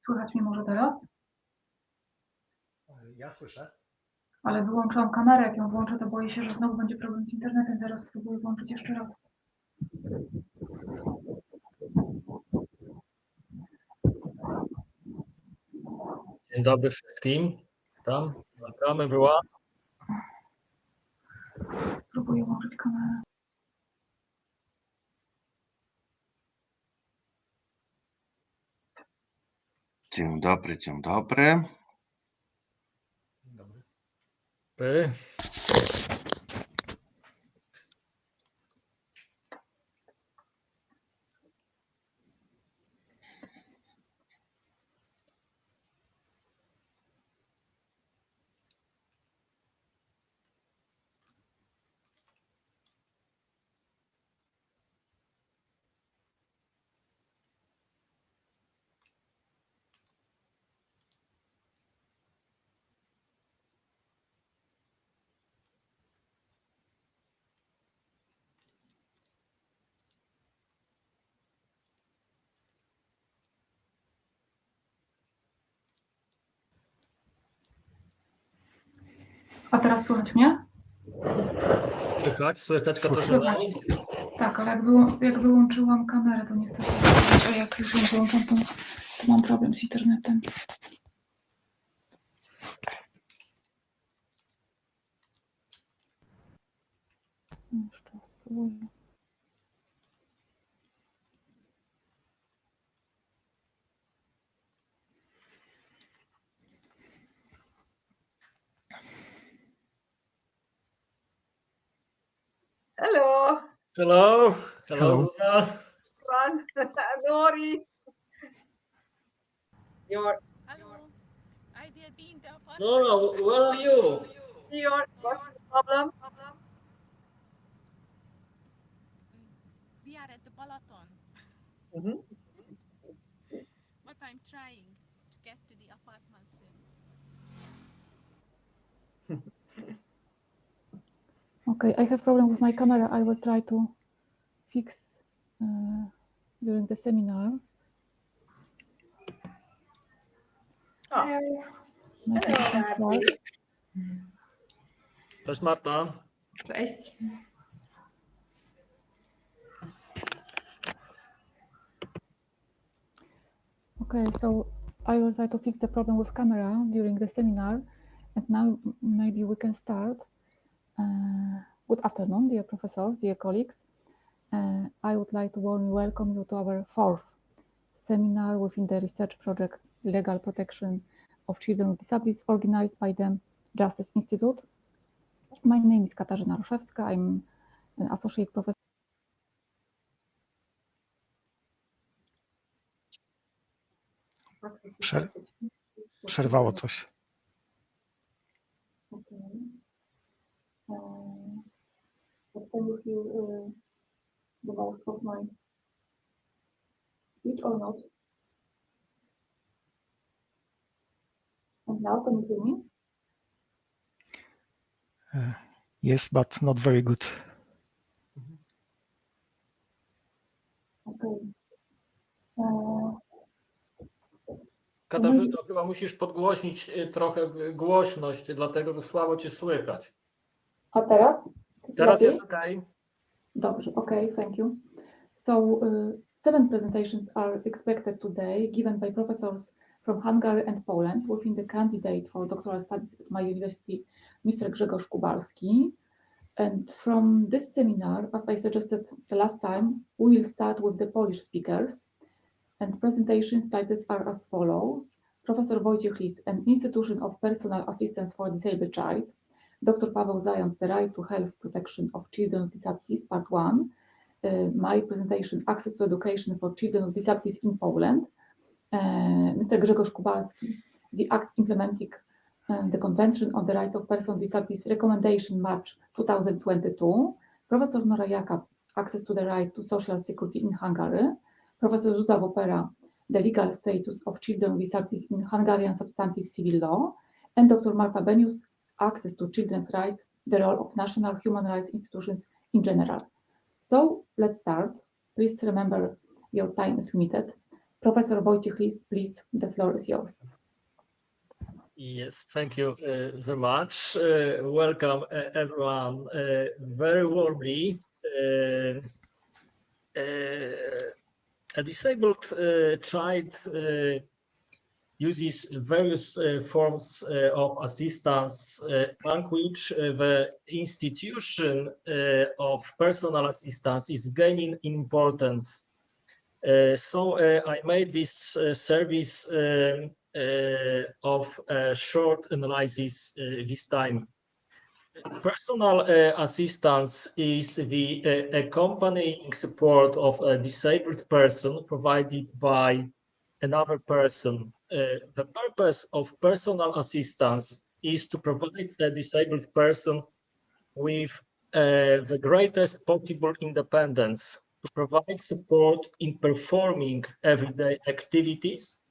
Słychać mnie może teraz? Ja słyszę. Ale wyłączyłam kamerę. Jak ją włączę, to boję się, że znowu będzie problem z internetem. Zaraz spróbuję włączyć jeszcze raz. Dzień dobry wszystkim. Tam reklamy była. Spróbuję włączyć kamerę. Dzień dobry, dzień dobry. Dzień dobry. A teraz słychać mnie? Słychać Katarzyna? Tak, ale jak wyłączyłam kamerę, to niestety, a jak już ją wyłączam, to mam problem z internetem. Jeszcze raz spróbuję. Hello. Hello. Hello. Everyone. Nori. Your Hello, I will be in the apartment. No, where are you? what's the problem? We are at the Balaton, Mm-hmm. but I'm trying to get to the apartment soon. Okay, I have problem with my camera. I will try to fix during the seminar. Oh. Hello, Marty. Cześć Marta. Cześć. Okay, so I will try to fix the problem with camera during the seminar, and now maybe we can start. Good afternoon, dear professors, dear colleagues. I would like to warmly welcome you to our fourth seminar within the research project Legal Protection of Children with Disabilities, organized by the Justice Institute. My name is Katarzyna Ruszewska. I'm an associate professor. Przerwało coś. Okay. Can you hear the most of my speech or not? And now can you hear me? Yes, but not very good. Okay. Katarzyna, chyba musisz podgłośnić trochę głośność, dlatego słabo cię słychać. A teraz? Teraz Lepiej? jest ok. Dobrze, okay, thank you. So 7 presentations are expected today, given by professors from Hungary and Poland within the candidate for doctoral studies at my university, Mr. Grzegorz Kubalski. And from this seminar, as I suggested the last time, we will start with the Polish speakers. And presentations titles are as follows: Professor Wojciech Lis, an Institution of Personal Assistance for a Disabled Child. Dr. Paweł Zając, The Right to Health Protection of Children with Disabilities, Part 1. My presentation, Access to Education for Children with Disabilities in Poland. Mr. Grzegorz Kubalski, The Act Implementing the Convention on the Rights of Persons with Disabilities, Recommendation, March 2022. Professor Nora Jakab, Access to the Right to Social Security in Hungary. Professor Zuzia Wopera, The Legal Status of Children with Disabilities in Hungarian Substantive Civil Law. And Dr. Marta Benius, Access to Children's Rights, the Role of National Human Rights Institutions in General. So let's start. Please remember your time is limited. Professor Wojciech Lis, please, the floor is yours. Yes, thank you very much. Welcome everyone very warmly. A disabled child uses various forms of assistance, among which the institution of personal assistance is gaining in importance. So I made this service of a short analysis this time. Personal assistance is the accompanying support of a disabled person provided by another person. The purpose of personal assistance is to provide a disabled person with the greatest possible independence, to provide support in performing everyday activities,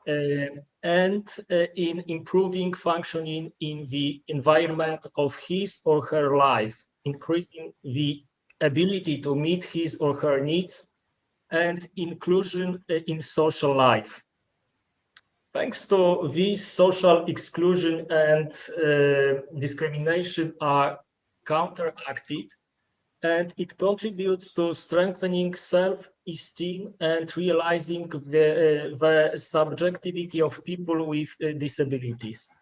and in improving functioning in the environment of his or her life, increasing the ability to meet his or her needs and inclusion in social life. Thanks to this, social exclusion and discrimination are counteracted, and it contributes to strengthening self-esteem and realizing the subjectivity of people with disabilities.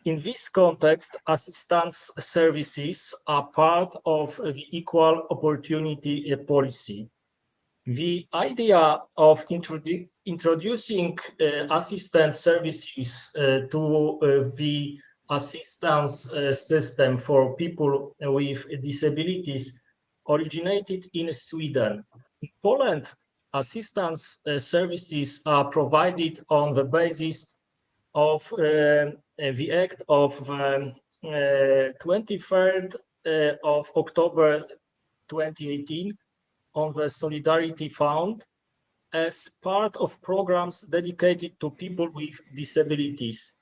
In this context, assistance services are part of the equal opportunity policy. The idea of introducing assistance services to the assistance system for people with disabilities originated in Sweden. In Poland, assistance services are provided on the basis of the Act of 23rd of October 2018 on the Solidarity Fund as part of programs dedicated to people with disabilities,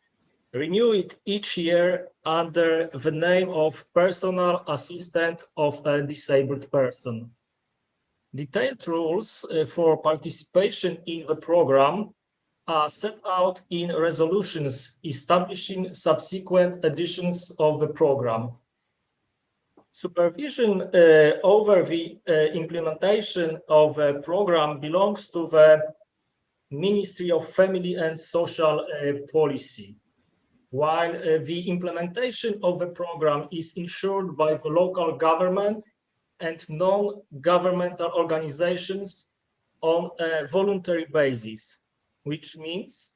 renewed each year under the name of Personal Assistant of a Disabled Person. Detailed rules for participation in the program are set out in resolutions establishing subsequent editions of the program. Supervision over the implementation of the program belongs to the Ministry of Family and Social Policy, while the implementation of the program is ensured by the local government and non-governmental organizations on a voluntary basis, which means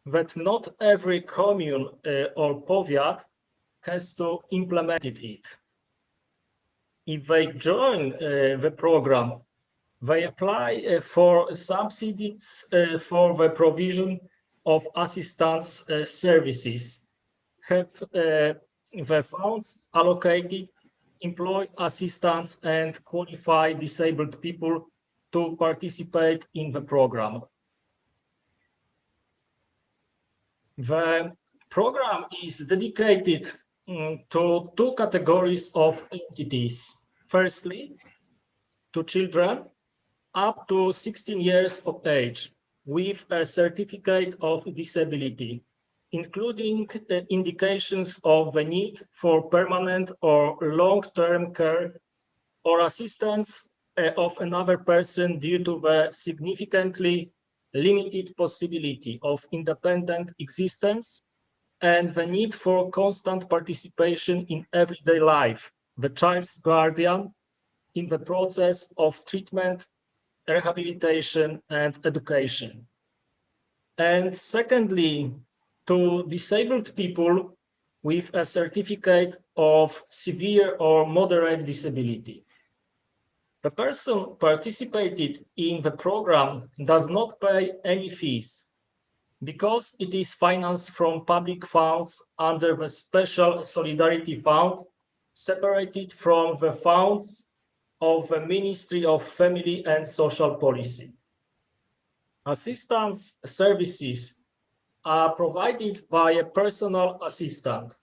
that not every commune or powiat has to implement it. If they join the program, they apply for subsidies for the provision of assistance services, have the funds allocated, employ assistants, and qualify disabled people to participate in the program. The program is dedicated to two categories of entities. Firstly, to children up to 16 years of age with a certificate of disability, including indications of the need for permanent or long-term care or assistance of another person due to the significantly limited possibility of independent existence and the need for constant participation in everyday life, the child's guardian, in the process of treatment, rehabilitation, and education. And secondly, to disabled people with a certificate of severe or moderate disability. The person participated in the program does not pay any fees because it is financed from public funds under the Special Solidarity Fund, separated from the funds of the Ministry of Family and Social Policy. Assistance services are provided by a personal assistant,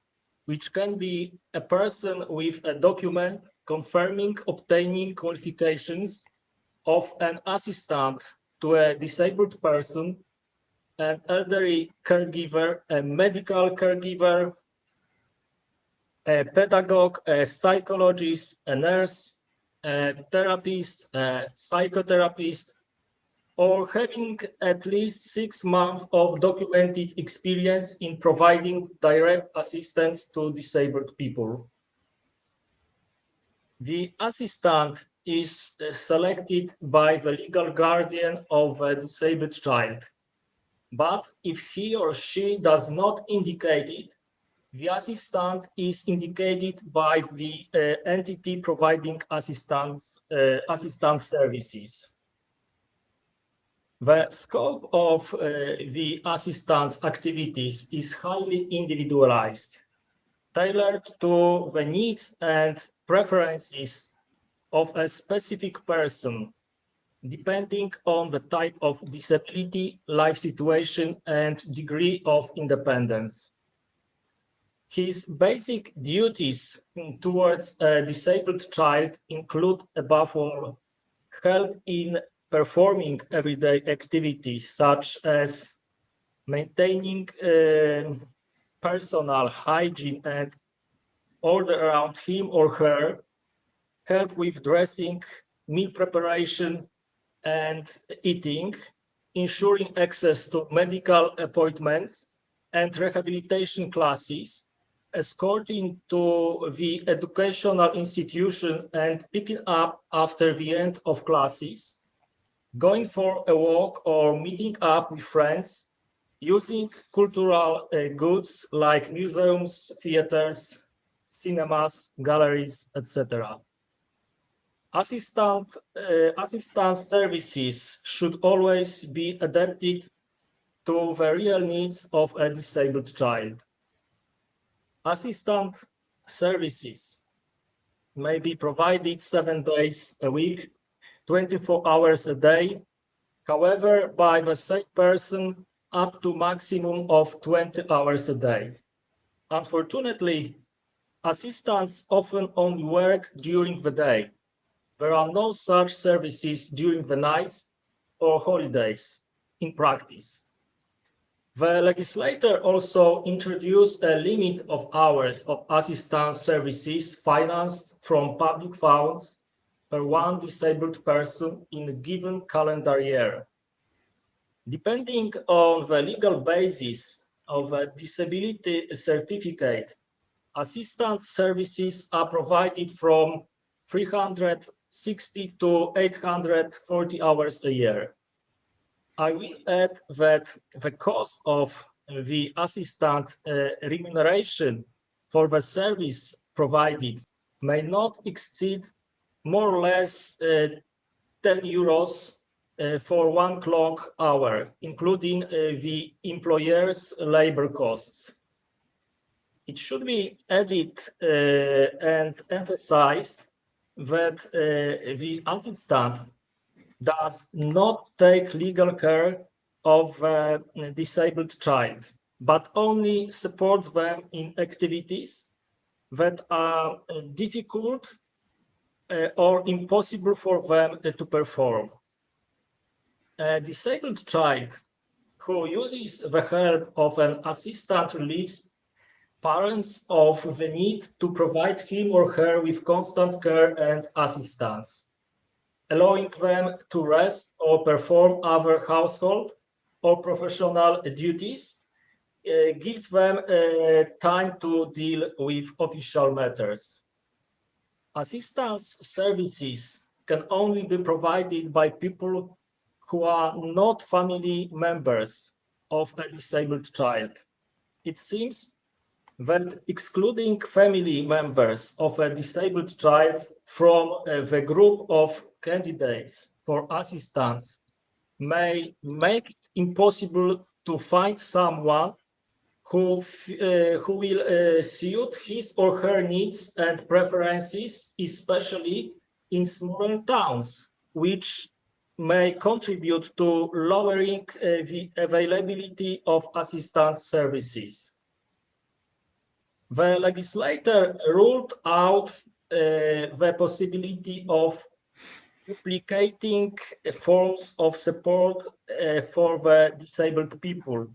which can be a person with a document confirming obtaining qualifications of an assistant to a disabled person, an elderly caregiver, a medical caregiver, a pedagogue, a psychologist, a nurse, a therapist, a psychotherapist, or having at least 6 months of documented experience in providing direct assistance to disabled people. The assistant is selected by the legal guardian of a disabled child, but if he or she does not indicate it, the assistant is indicated by the entity providing assistance services. The scope of the assistance activities is highly individualized, tailored to the needs and preferences of a specific person, depending on the type of disability, life situation, and degree of independence. His basic duties towards a disabled child include, above all, help in performing everyday activities such as maintaining personal hygiene and order around him or her, help with dressing, meal preparation, and eating, ensuring access to medical appointments and rehabilitation classes, escorting to the educational institution and picking up after the end of classes, going for a walk or meeting up with friends, using cultural goods like museums, theaters, cinemas, galleries, etc. Assistance services should always be adapted to the real needs of a disabled child. Assistance services may be provided 7 days a week, 24 hours a day, however, by the same person up to maximum of 20 hours a day. Unfortunately, assistants often only work during the day. There are no such services during the nights or holidays in practice. The legislator also introduced a limit of hours of assistance services financed from public funds per one disabled person in a given calendar year. Depending on the legal basis of a disability certificate, assistance services are provided from 360 to 840 hours a year. I will add that the cost of the assistant remuneration for the service provided may not exceed more or less 10 euros for 1 clock hour, including the employer's labor costs. It should be added and emphasized that the assistant does not take legal care of a disabled child, but only supports them in activities that are difficult or impossible for them to perform. A disabled child who uses the help of an assistant relieves parents of the need to provide him or her with constant care and assistance, allowing them to rest or perform other household or professional duties, gives them time to deal with official matters. Assistance services can only be provided by people who are not family members of a disabled child. It seems that excluding family members of a disabled child from the group of candidates for assistance may make it impossible to find someone who will suit his or her needs and preferences, especially in smaller towns, which may contribute to lowering the availability of assistance services. The legislator ruled out the possibility of duplicating forms of support for the disabled people.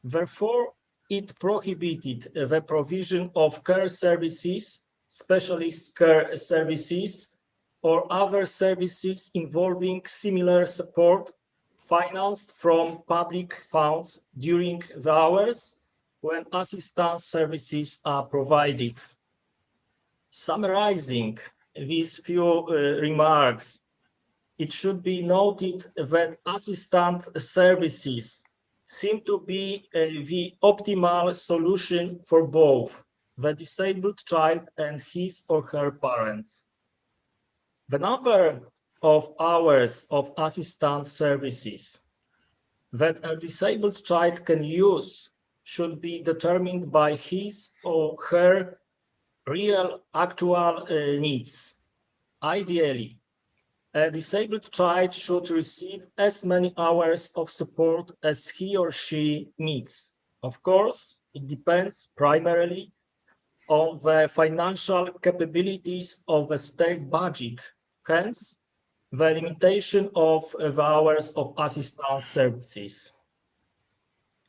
Therefore, it prohibited the provision of care services, specialist care services, or other services involving similar support financed from public funds during the hours when assistance services are provided. Summarizing these few remarks, it should be noted that assistance services seem to be the optimal solution for both the disabled child and his or her parents. The number of hours of assistance services that a disabled child can use should be determined by his or her real actual needs. Ideally, a disabled child should receive as many hours of support as he or she needs. Of course, it depends primarily on the financial capabilities of the state budget, hence the limitation of the hours of assistance services.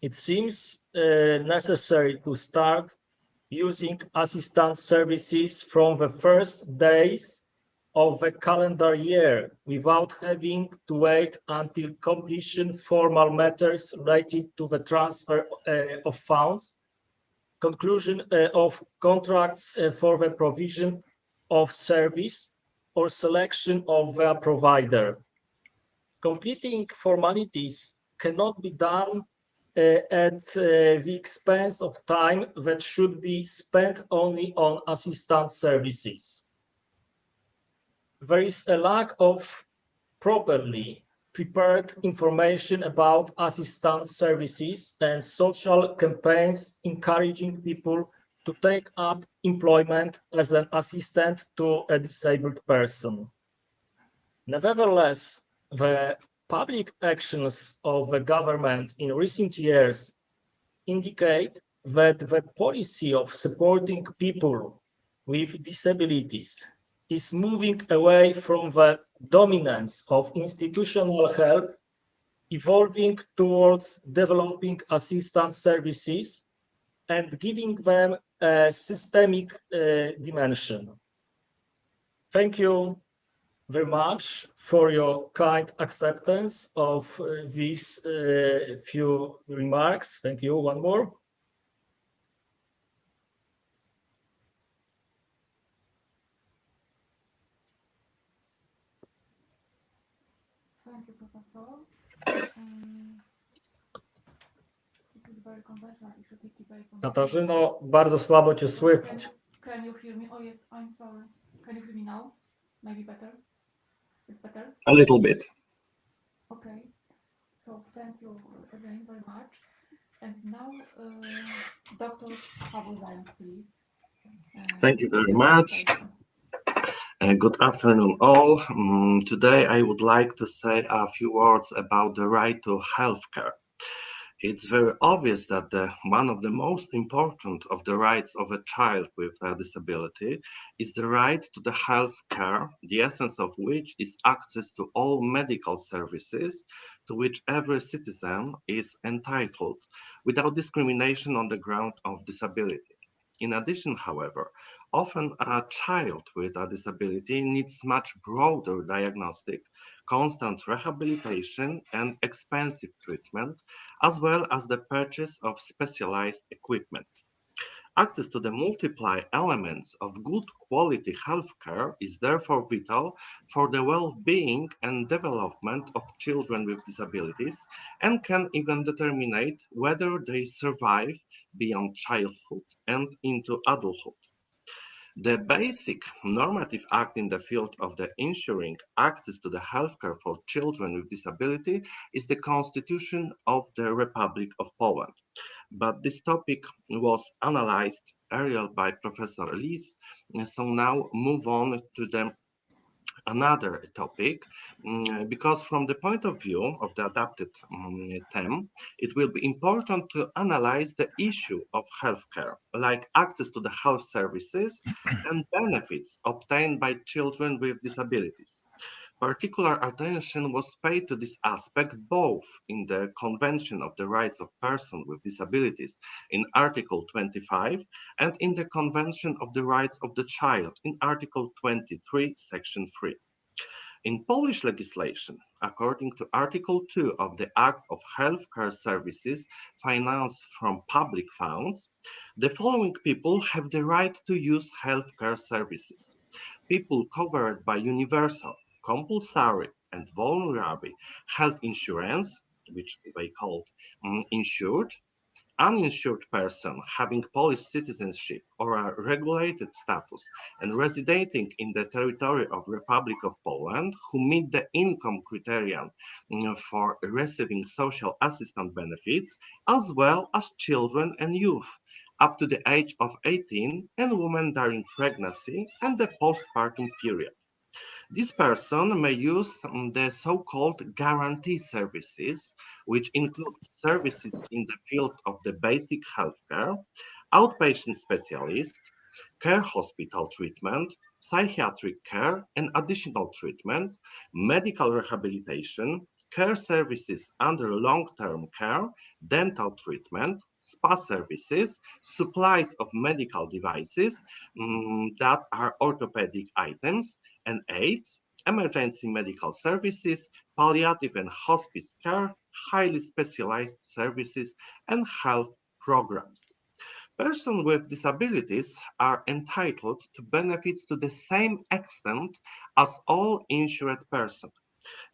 It seems necessary to start using assistance services from the first days of the calendar year without having to wait until completion formal matters related to the transfer of funds, conclusion of contracts for the provision of service, or selection of a provider. Completing formalities cannot be done at the expense of time that should be spent only on assistance services. There is a lack of properly prepared information about assistance services and social campaigns encouraging people to take up employment as an assistant to a disabled person. Nevertheless, the public actions of the government in recent years indicate that the policy of supporting people with disabilities is moving away from the dominance of institutional help, evolving towards developing assistance services and giving them a systemic dimension. Thank you very much for your kind acceptance of these few remarks. Thank you. One more. Thank you, Professor. It is very conventional issue based on... Katarzyno, bardzo słabo cię słychać. Can you hear me? Oh yes, I'm sorry. Can you hear me now? Maybe better? It's better? A little bit. Okay. So thank you again very much. And now, Dr. Paweł Zając, please. Thank you very much. Good afternoon, all. Today, I would like to say a few words about the right to healthcare. It's very obvious that one of the most important of the rights of a child with a disability is the right to the health care, the essence of which is access to all medical services to which every citizen is entitled without discrimination on the ground of disability. In addition, however, often a child with a disability needs much broader diagnostic, constant rehabilitation, and expensive treatment, as well as the purchase of specialized equipment. Access to the multiple elements of good quality healthcare is therefore vital for the well-being and development of children with disabilities and can even determine whether they survive beyond childhood and into adulthood. The basic normative act in the field of the ensuring access to the healthcare for children with disability is the Constitution of the Republic of Poland. But this topic was analyzed earlier by Professor Lis, so now move on to another topic, because from the point of view of the adapted theme, it will be important to analyze the issue of healthcare, like access to the health services and benefits obtained by children with disabilities. Particular attention was paid to this aspect both in the Convention of the Rights of Persons with Disabilities in Article 25 and in the Convention of the Rights of the Child in Article 23, Section 3. In Polish legislation, according to Article 2 of the Act of Healthcare Services financed from public funds, the following people have the right to use healthcare services: people covered by universal, compulsory, and voluntary health insurance, which they called insured; uninsured person having Polish citizenship or a regulated status and residing in the territory of Republic of Poland who meet the income criterion for receiving social assistance benefits, as well as children and youth up to the age of 18 and women during pregnancy and the postpartum period. This person may use the so-called guarantee services, which include services in the field of the basic healthcare, outpatient specialist, care hospital treatment, psychiatric care and additional treatment, medical rehabilitation, care services under long-term care, dental treatment, spa services, supplies of medical devices that are orthopedic items and aids, emergency medical services, palliative and hospice care, highly specialized services, and health programs. Persons with disabilities are entitled to benefits to the same extent as all insured persons.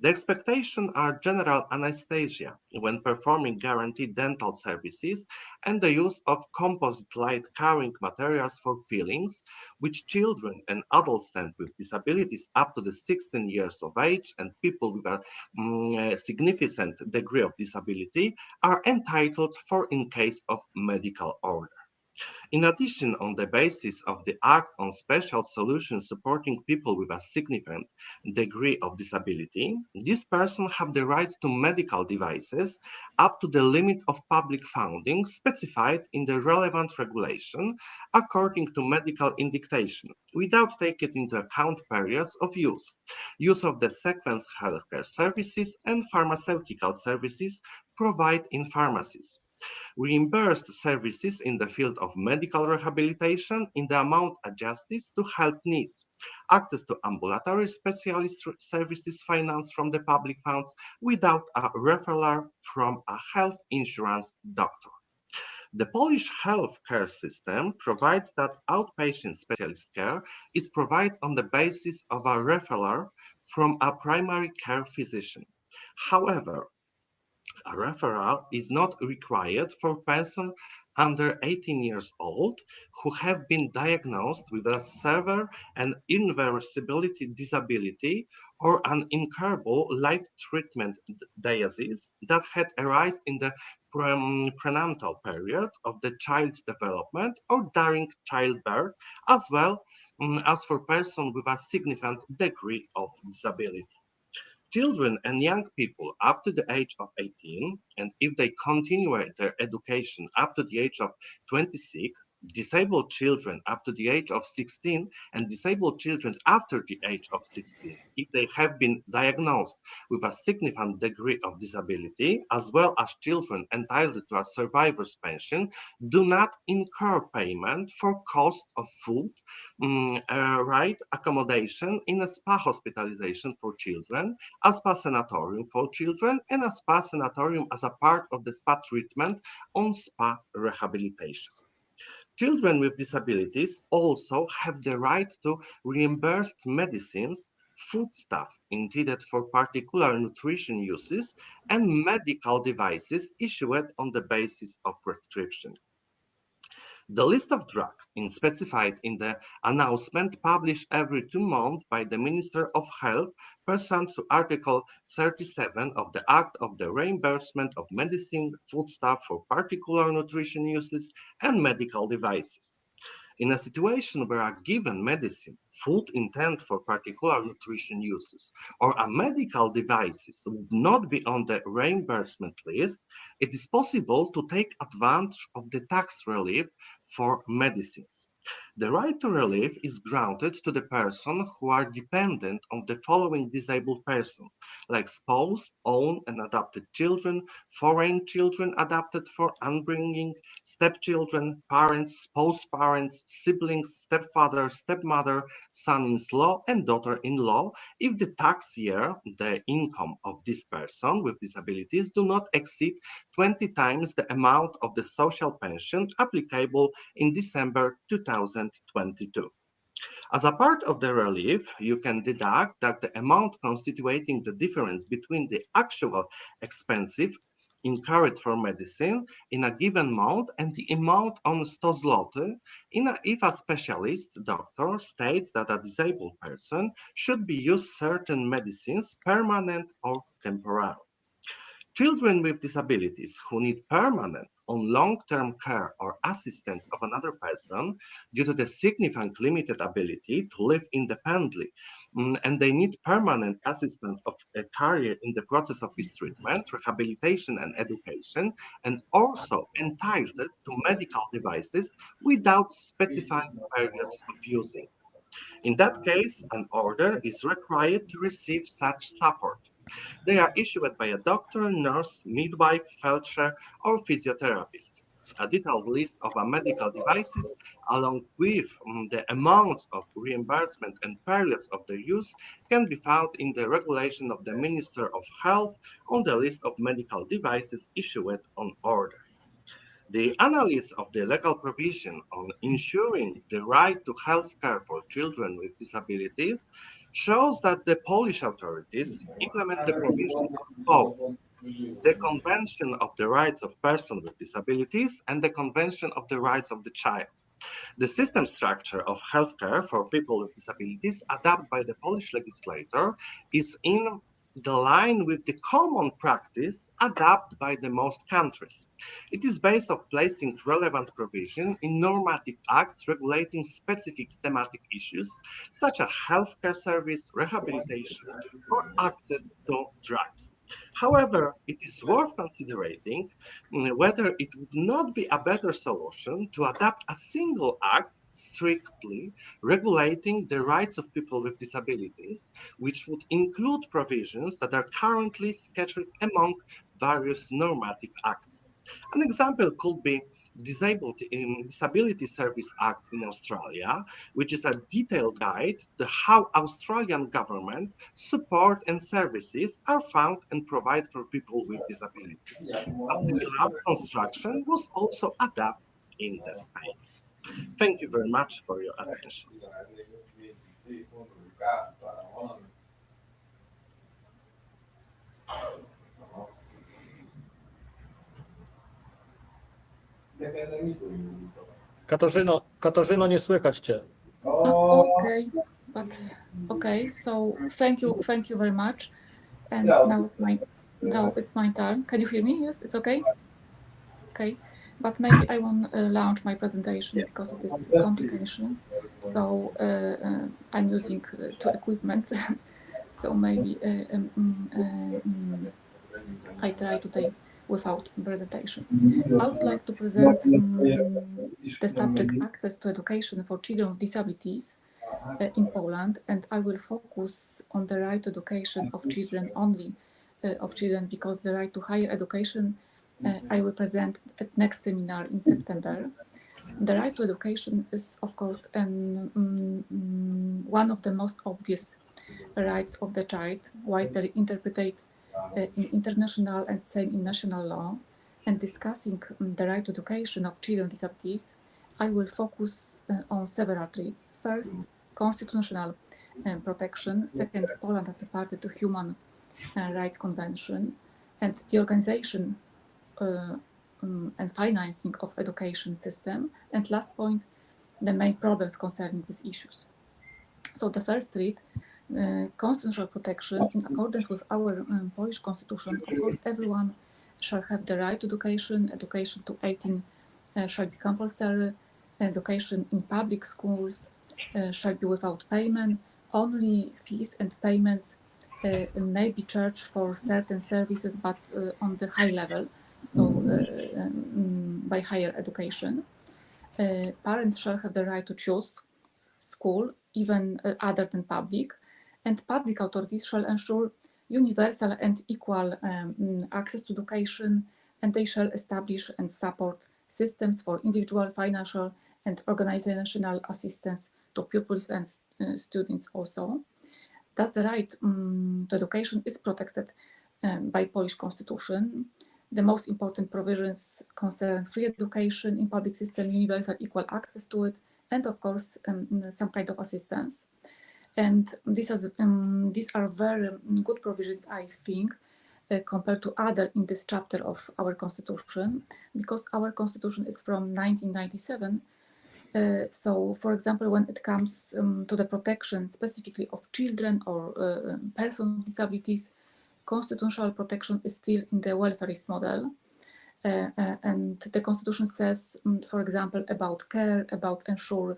The expectations are general anesthesia when performing guaranteed dental services and the use of composite light carrying materials for fillings, which children and adolescents with disabilities up to the 16 years of age and people with a significant degree of disability are entitled for in case of medical order. In addition, on the basis of the Act on Special Solutions Supporting People with a Significant Degree of Disability, these persons have the right to medical devices up to the limit of public funding specified in the relevant regulation according to medical indication, without taking into account periods of use of the sequence healthcare services and pharmaceutical services provided in pharmacies, reimbursed services in the field of medical rehabilitation in the amount adjusted to health needs, access to ambulatory specialist services financed from the public funds without a referral from a health insurance doctor. The Polish healthcare system provides that outpatient specialist care is provided on the basis of a referral from a primary care physician. However, a referral is not required for persons under 18 years old who have been diagnosed with a severe and irreversible disability or an incurable life treatment disease that had arisen in the prenatal period of the child's development or during childbirth, as well as for persons with a significant degree of disability. Children and young people up to the age of 18, and if they continue their education up to the age of 26, disabled children up to the age of 16, and disabled children after the age of 16, if they have been diagnosed with a significant degree of disability, as well as children entitled to a survivor's pension, do not incur payment for cost of food, accommodation in a spa hospitalization for children, a spa sanatorium for children, and a spa sanatorium as a part of the spa treatment on spa rehabilitation. Children with disabilities also have the right to reimbursed medicines, foodstuff intended for particular nutrition uses, and medical devices issued on the basis of prescription. The list of drugs specified in the announcement published every 2 months by the Minister of Health pursuant to Article 37 of the Act of the Reimbursement of Medicine, Foodstuff for Particular Nutrition Uses and Medical Devices. In a situation where a given medicine, food intended for particular nutrition uses, or a medical devices would not be on the reimbursement list, it is possible to take advantage of the tax relief for medicines. The right to relief is granted to the person who are dependent on the following disabled person, like spouse, own and adopted children, foreign children adopted for upbringing, stepchildren, parents, spouse parents, siblings, stepfather, stepmother, son-in-law and daughter-in-law, if the tax year, the income of this person with disabilities do not exceed 20 times the amount of the social pension applicable in December 2022. As a part of the relief, you can deduct that the amount constituting the difference between the actual expenses incurred for medicine in a given month and the amount on 100 zloty if a specialist doctor states that a disabled person should be used certain medicines permanent or temporary. Children with disabilities who need permanent or long-term care or assistance of another person due to the significant limited ability to live independently, and they need permanent assistance of a career in the process of his treatment, rehabilitation and education, and also entitled to medical devices without specifying periods of using. In that case, an order is required to receive such support. They are issued by a doctor, nurse, midwife, feldsher, or physiotherapist. A detailed list of medical devices, along with the amounts of reimbursement and periods of their use, can be found in the regulation of the Minister of Health on the list of medical devices issued on order. The analysis of the legal provision on ensuring the right to health care for children with disabilities shows that the Polish authorities implement the provision of both the Convention of the Rights of Persons with Disabilities and the Convention of the Rights of the Child. The system structure of healthcare for people with disabilities adopted by the Polish legislator is in the line with the common practice adopted by the most countries. It is based on placing relevant provision in normative acts regulating specific thematic issues such as healthcare service, rehabilitation, or access to drugs. However, it is worth considering whether it would not be a better solution to adopt a single act strictly regulating the rights of people with disabilities, which would include provisions that are currently scattered among various normative acts. An example could be Disability Service Act in Australia, which is a detailed guide to how Australian government support and services are found and provide for people with disability. A similar construction was also adopted in the Spain. Thank you very much for your attention. Katarzyno, nie słychać cię. Okay, but okay. So thank you very much. And now it's my turn. Can you hear me? Yes, it's okay. Okay, but maybe I won't launch my presentation because of these complications. So I'm using two equipment. So maybe I try today without presentation. I would like to present the subject access to education for children with disabilities in Poland, and I will focus on the right to education of children only, of children, because the right to higher education I will present at next seminar in September. The right to education is, of course, one of the most obvious rights of the child, widely interpreted in international and same in national law. And discussing the right to education of children with disabilities, I will focus on several traits. First, constitutional protection. Second, Poland as a party to Human Rights Convention, and the organization and financing of education system. And last point, the main problems concerning these issues. So the first trait, constitutional protection. In accordance with our Polish constitution, of course, everyone shall have the right to education. Education to 18 shall be compulsory. Education in public schools shall be without payment. Only fees and payments may be charged for certain services, but on the high level, so by higher education. Parents shall have the right to choose school, even other than public, and public authorities shall ensure universal and equal access to education, and they shall establish and support systems for individual, financial, and organizational assistance to pupils and students also. Thus, the right to education is protected by Polish Constitution. The most important provisions concern free education in public system, universal equal access to it, and of course, some kind of assistance. And these are very good provisions, I think, compared to other in this chapter of our Constitution, because our Constitution is from 1997. So, for example, when it comes to the protection specifically of children or persons with disabilities, constitutional protection is still in the welfarist model. And the Constitution says, for example, about care, about ensure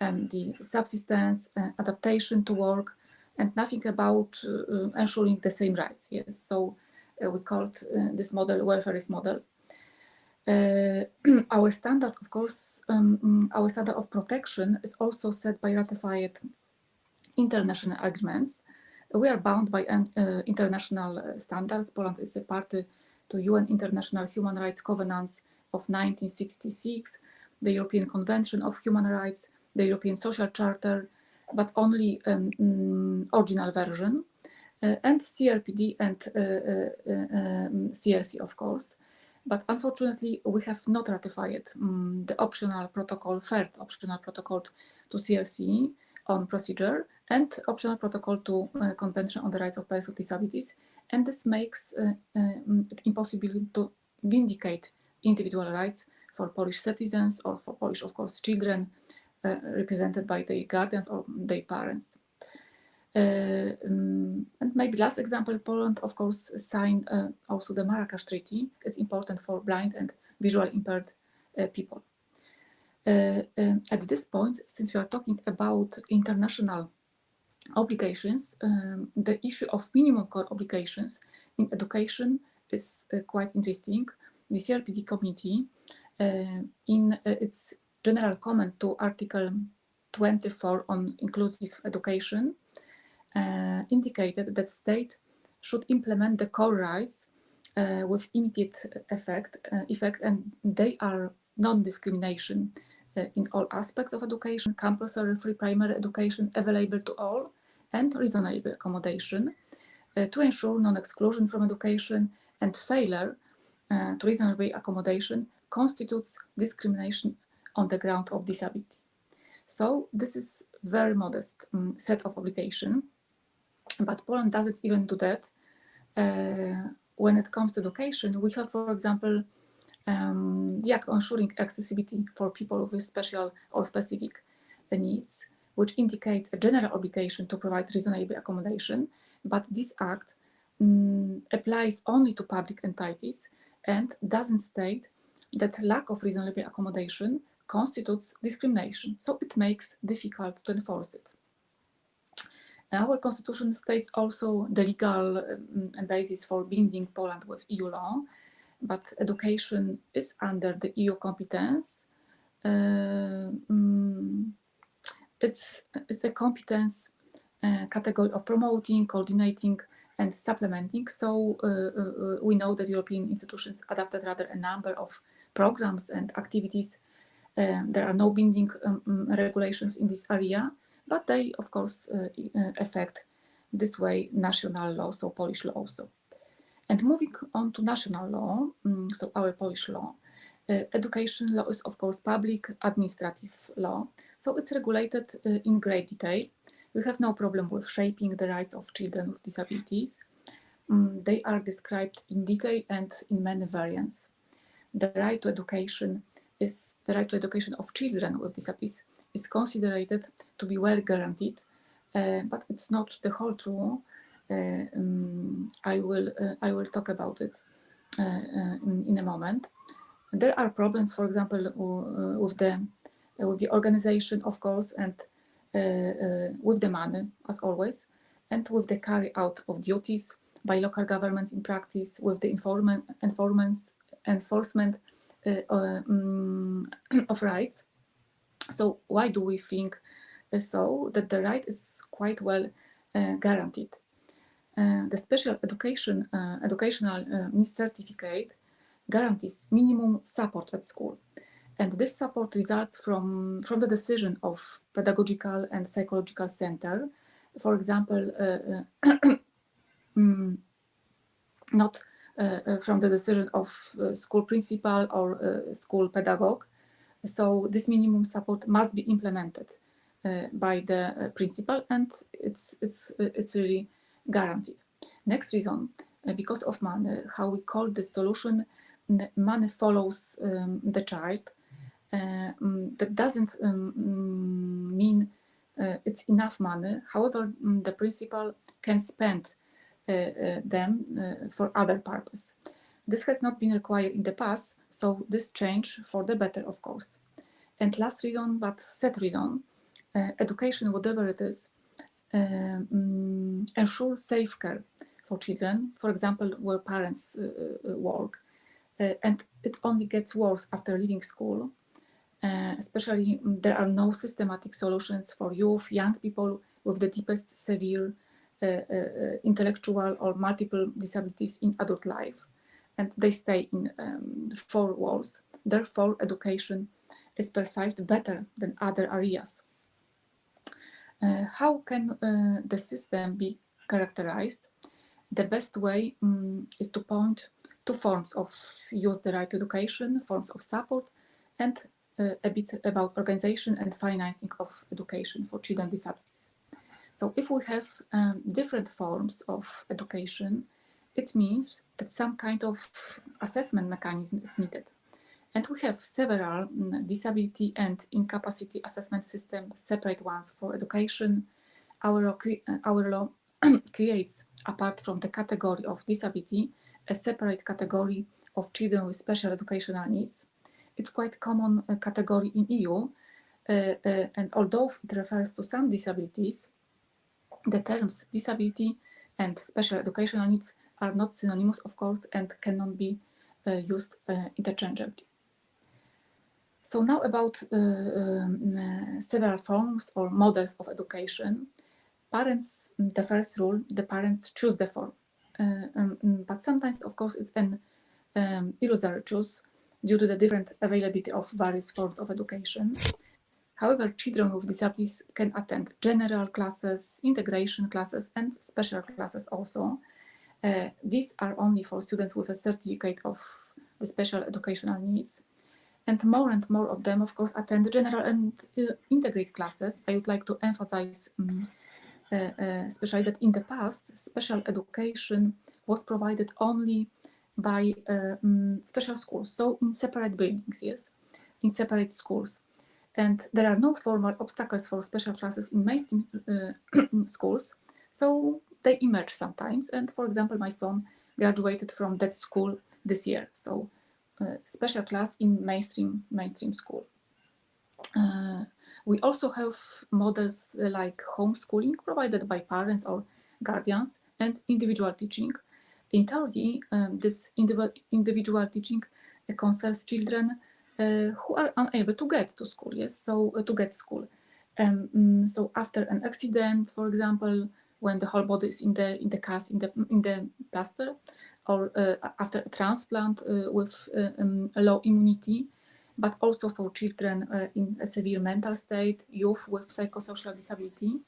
the subsistence, adaptation to work, and nothing about ensuring the same rights. Yes, so we called this model welfarist model. Our standard, of course, our standard of protection is also set by ratified international agreements. We are bound by international standards. Poland is a party to UN International Human Rights Covenants of 1966, the European Convention of Human Rights, the European Social Charter, but only original version, and CRPD and CRC, of course. But unfortunately, we have not ratified the optional protocol, third optional protocol to CRC on procedure, and optional protocol to Convention on the Rights of Persons with Disabilities. And this makes it impossible to vindicate individual rights for Polish citizens or for Polish, of course, children represented by their guardians or their parents. And maybe last example, Poland, of course, signed also the Marrakesh Treaty. It's important for blind and visually impaired people. At this point, since we are talking about international obligations, the issue of minimum core obligations in education is quite interesting. The CRPD committee, in its general comment to Article 24 on inclusive education, indicated that state should implement the core rights with immediate effect, and they are non-discrimination in all aspects of education, compulsory free primary education available to all, and reasonable accommodation to ensure non-exclusion from education, and failure to reasonable accommodation constitutes discrimination on the ground of disability. So this is very modest set of obligation, but Poland doesn't even do that. When it comes to education, we have, for example, the Act on Ensuring Accessibility for People with Special or Specific Needs, which indicates a general obligation to provide reasonable accommodation, but this act applies only to public entities and doesn't state that lack of reasonable accommodation constitutes discrimination, so it makes it difficult to enforce it. Our constitution states also the legal basis for binding Poland with EU law, but education is under the EU competence. It's a competence category of promoting, coordinating, and supplementing. So we know that European institutions adopted rather a number of programs and activities. There are no binding regulations in this area, but they, of course, affect this way national law, so Polish law also. And moving on to national law, so our Polish law, education law is, of course, public administrative law, so it's regulated in great detail. We have no problem with shaping the rights of children with disabilities. They are described in detail and in many variants. The right to education of children with disabilities is considered to be well guaranteed, but it's not the whole truth. I will talk about it in a moment. There are problems, for example, with the organization, of course, and with the money, as always, and with the carry out of duties by local governments in practice, with the enforcement of rights. So why do we think so that the right is quite well guaranteed? The special educational needs certificate guarantees minimum support at school. And this support results from the decision of pedagogical and psychological center. For example, not from the decision of school principal or school pedagogue. So this minimum support must be implemented by the principal, and it's really guaranteed. Next reason, because of money, how we call this solution, money follows the child. That doesn't mean it's enough money. However, the principal can spend them for other purpose. This has not been required in the past, so this change for the better, of course. And last reason, but set reason, education, whatever it is, ensure safe care for children, for example, where parents work, and it only gets worse after leaving school. Especially, there are no systematic solutions for youth, young people with the deepest severe intellectual or multiple disabilities in adult life, and they stay in four walls. Therefore, education is perceived better than other areas. How can the system be characterized? The best way is to point to forms of use the right to education, forms of support, and a bit about organization and financing of education for children with disabilities. So if we have different forms of education, it means that some kind of assessment mechanism is needed. And we have several disability and incapacity assessment systems, separate ones for education. Our law creates, apart from the category of disability, a separate category of children with special educational needs. It's quite common category in EU, and although it refers to some disabilities, the terms disability and special educational needs are not synonymous, of course, and cannot be used interchangeably. So now about several forms or models of education. Parents, the first rule, the parents choose the form. But sometimes, of course, it's an illusory choice due to the different availability of various forms of education. However, children with disabilities can attend general classes, integration classes, and special classes also. These are only for students with a certificate of the special educational needs. And more of them, of course, attend general and integrate classes. I would like to emphasize especially that in the past, special education was provided only by special schools, so in separate buildings, yes, in separate schools. And there are no formal obstacles for special classes in mainstream schools, so they emerge sometimes. And for example, my son graduated from that school this year, so special class in mainstream school. We also have models like homeschooling provided by parents or guardians and individual teaching. In theory, this individual teaching concerns children who are unable to get to school, yes, so to get school. So after an accident, for example, when the whole body is in the cast, in the plaster, or after a transplant with a low immunity, but also for children in a severe mental state, youth with psychosocial disability.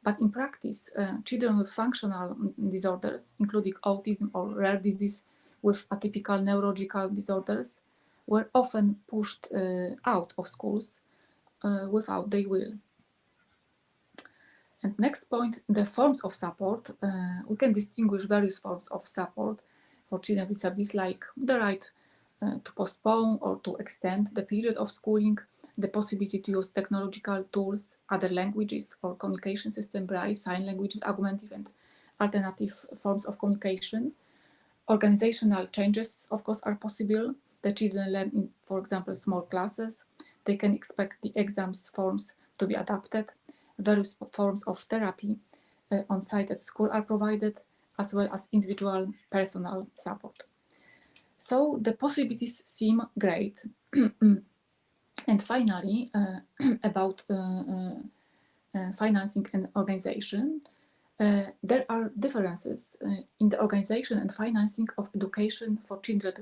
But in practice, children with functional disorders, including autism or rare disease with atypical neurological disorders, were often pushed out of schools without their will. And next point, the forms of support. We can distinguish various forms of support for children with disabilities, like the right to postpone or to extend the period of schooling, the possibility to use technological tools, other languages or communication system, braille, sign languages, augmentative and alternative forms of communication. Organizational changes, of course, are possible. The children learn in, for example, small classes. They can expect the exams forms to be adapted. Various forms of therapy on site at school are provided, as well as individual personal support. So the possibilities seem great. And finally, about financing and organization, there are differences in the organization and financing of education for children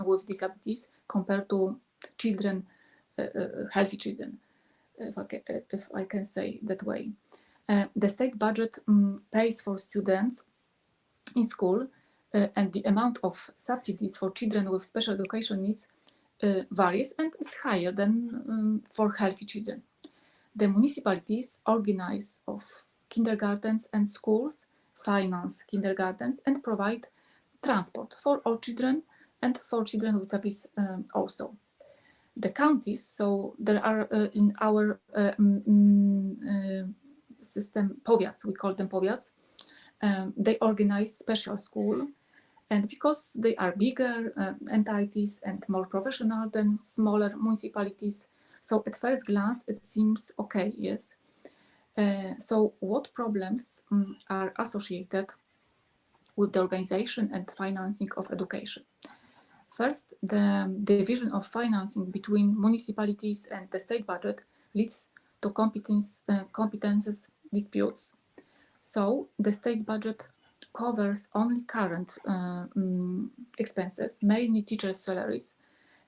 with disabilities compared to children, healthy children, if I can say that way. The state budget pays for students in school, and the amount of subsidies for children with special education needs varies and is higher than for healthy children. The municipalities organize of kindergartens and schools, finance kindergartens, and provide transport for all children and for children with disabilities also. The counties, so there are in our system powiats, we call them powiats, they organize special school, and because they are bigger entities and more professional than smaller municipalities, so at first glance it seems okay, yes. So what problems are associated with the organization and financing of education? First, the division of financing between municipalities and the state budget leads to competences disputes. So the state budget covers only current expenses, mainly teachers' salaries,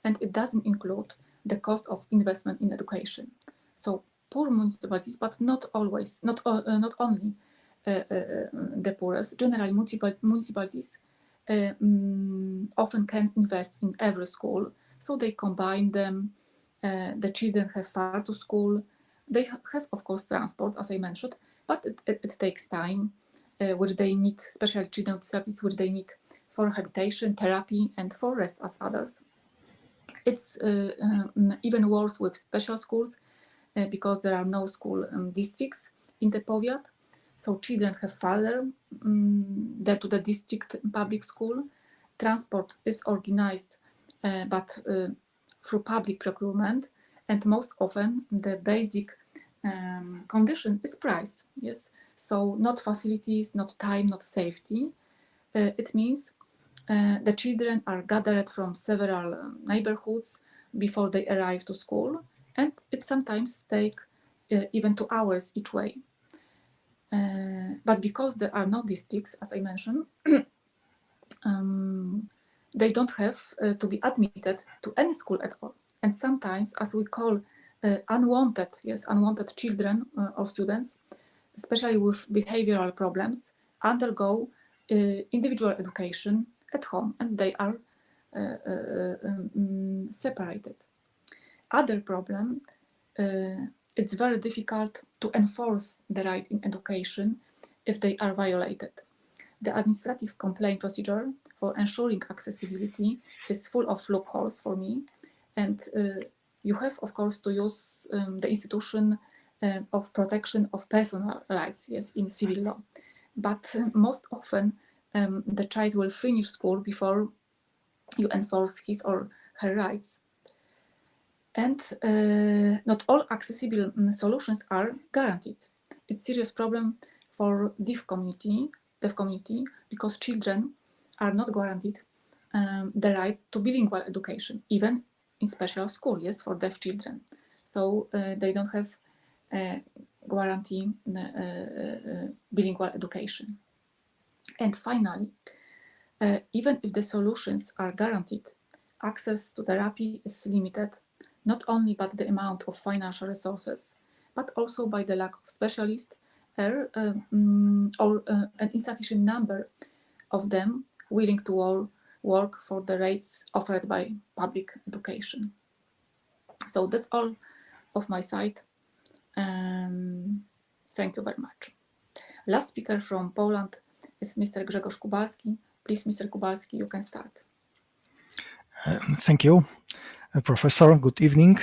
and it doesn't include the cost of investment in education. So poor municipalities, but not always, not only the poorest, generally municipalities often can't invest in every school, so they combine them. The children have far to school. They have, of course, transport, as I mentioned, but it takes time, which they need, especially children with disabilities, which they need for habitation, therapy, and for rest as adults. It's even worse with special schools because there are no school districts in the powiat. So children have farther to the district public school. Transport is organized, but through public procurement, and most often the basic condition is price. Yes, so not facilities, not time, not safety. It means the children are gathered from several neighborhoods before they arrive to school, and it sometimes takes even 2 hours each way. But because there are no districts, as I mentioned, they don't have to be admitted to any school at all. And sometimes, as we call unwanted children or students, especially with behavioral problems, undergo individual education at home, and they are separated. Other problem, it's very difficult to enforce the right in education if they are violated. The administrative complaint procedure for ensuring accessibility is full of loopholes for me, and you have, of course, to use the institution of protection of personal rights, yes, in civil law. But most often, the child will finish school before you enforce his or her rights. And not all accessible solutions are guaranteed. It's a serious problem for deaf community because children are not guaranteed the right to bilingual education, even in special school, yes, for deaf children. So they don't have guarantee bilingual education. And finally, even if the solutions are guaranteed, access to therapy is limited, not only by the amount of financial resources, but also by the lack of specialists or an insufficient number of them willing to work for the rates offered by public education. So that's all of my side. Thank you very much. Last speaker from Poland is Mr. Grzegorz Kubalski. Please, Mr. Kubalski, you can start. Thank you, Professor. Good evening.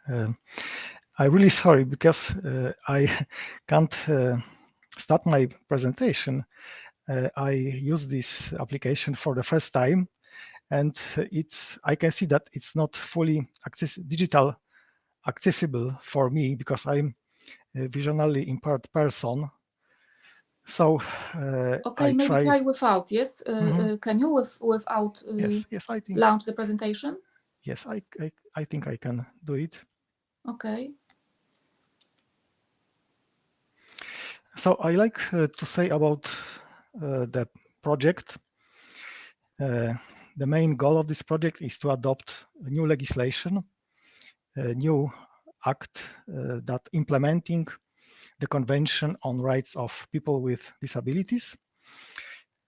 I'm really sorry because I can't start my presentation. I use this application for the first time, and I can see that it's not fully digital accessible for me because I'm a visually impaired person. So okay, maybe try without. Yes, can you without yes, I think launch the presentation? Yes, I think I can do it. Okay. So I like to say about the project. The main goal of this project is to adopt a new legislation, a new act that implementing the Convention on Rights of People with Disabilities.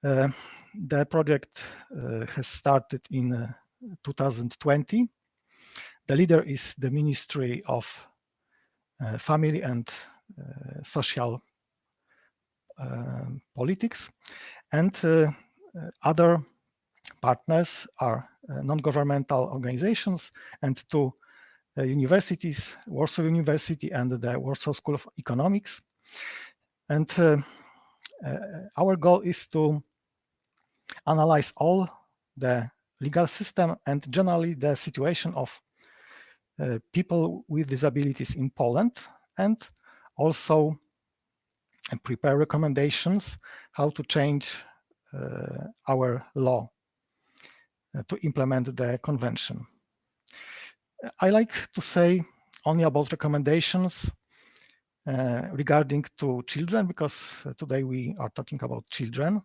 The project has started in 2020. The leader is the Ministry of Family and Social Politics, and other partners are non-governmental organizations and two universities, Warsaw University and the Warsaw School of Economics. And our goal is to analyze all the legal system and generally the situation of people with disabilities in Poland, and also prepare recommendations how to change our law to implement the convention. I like to say only about recommendations regarding to children, because today we are talking about children.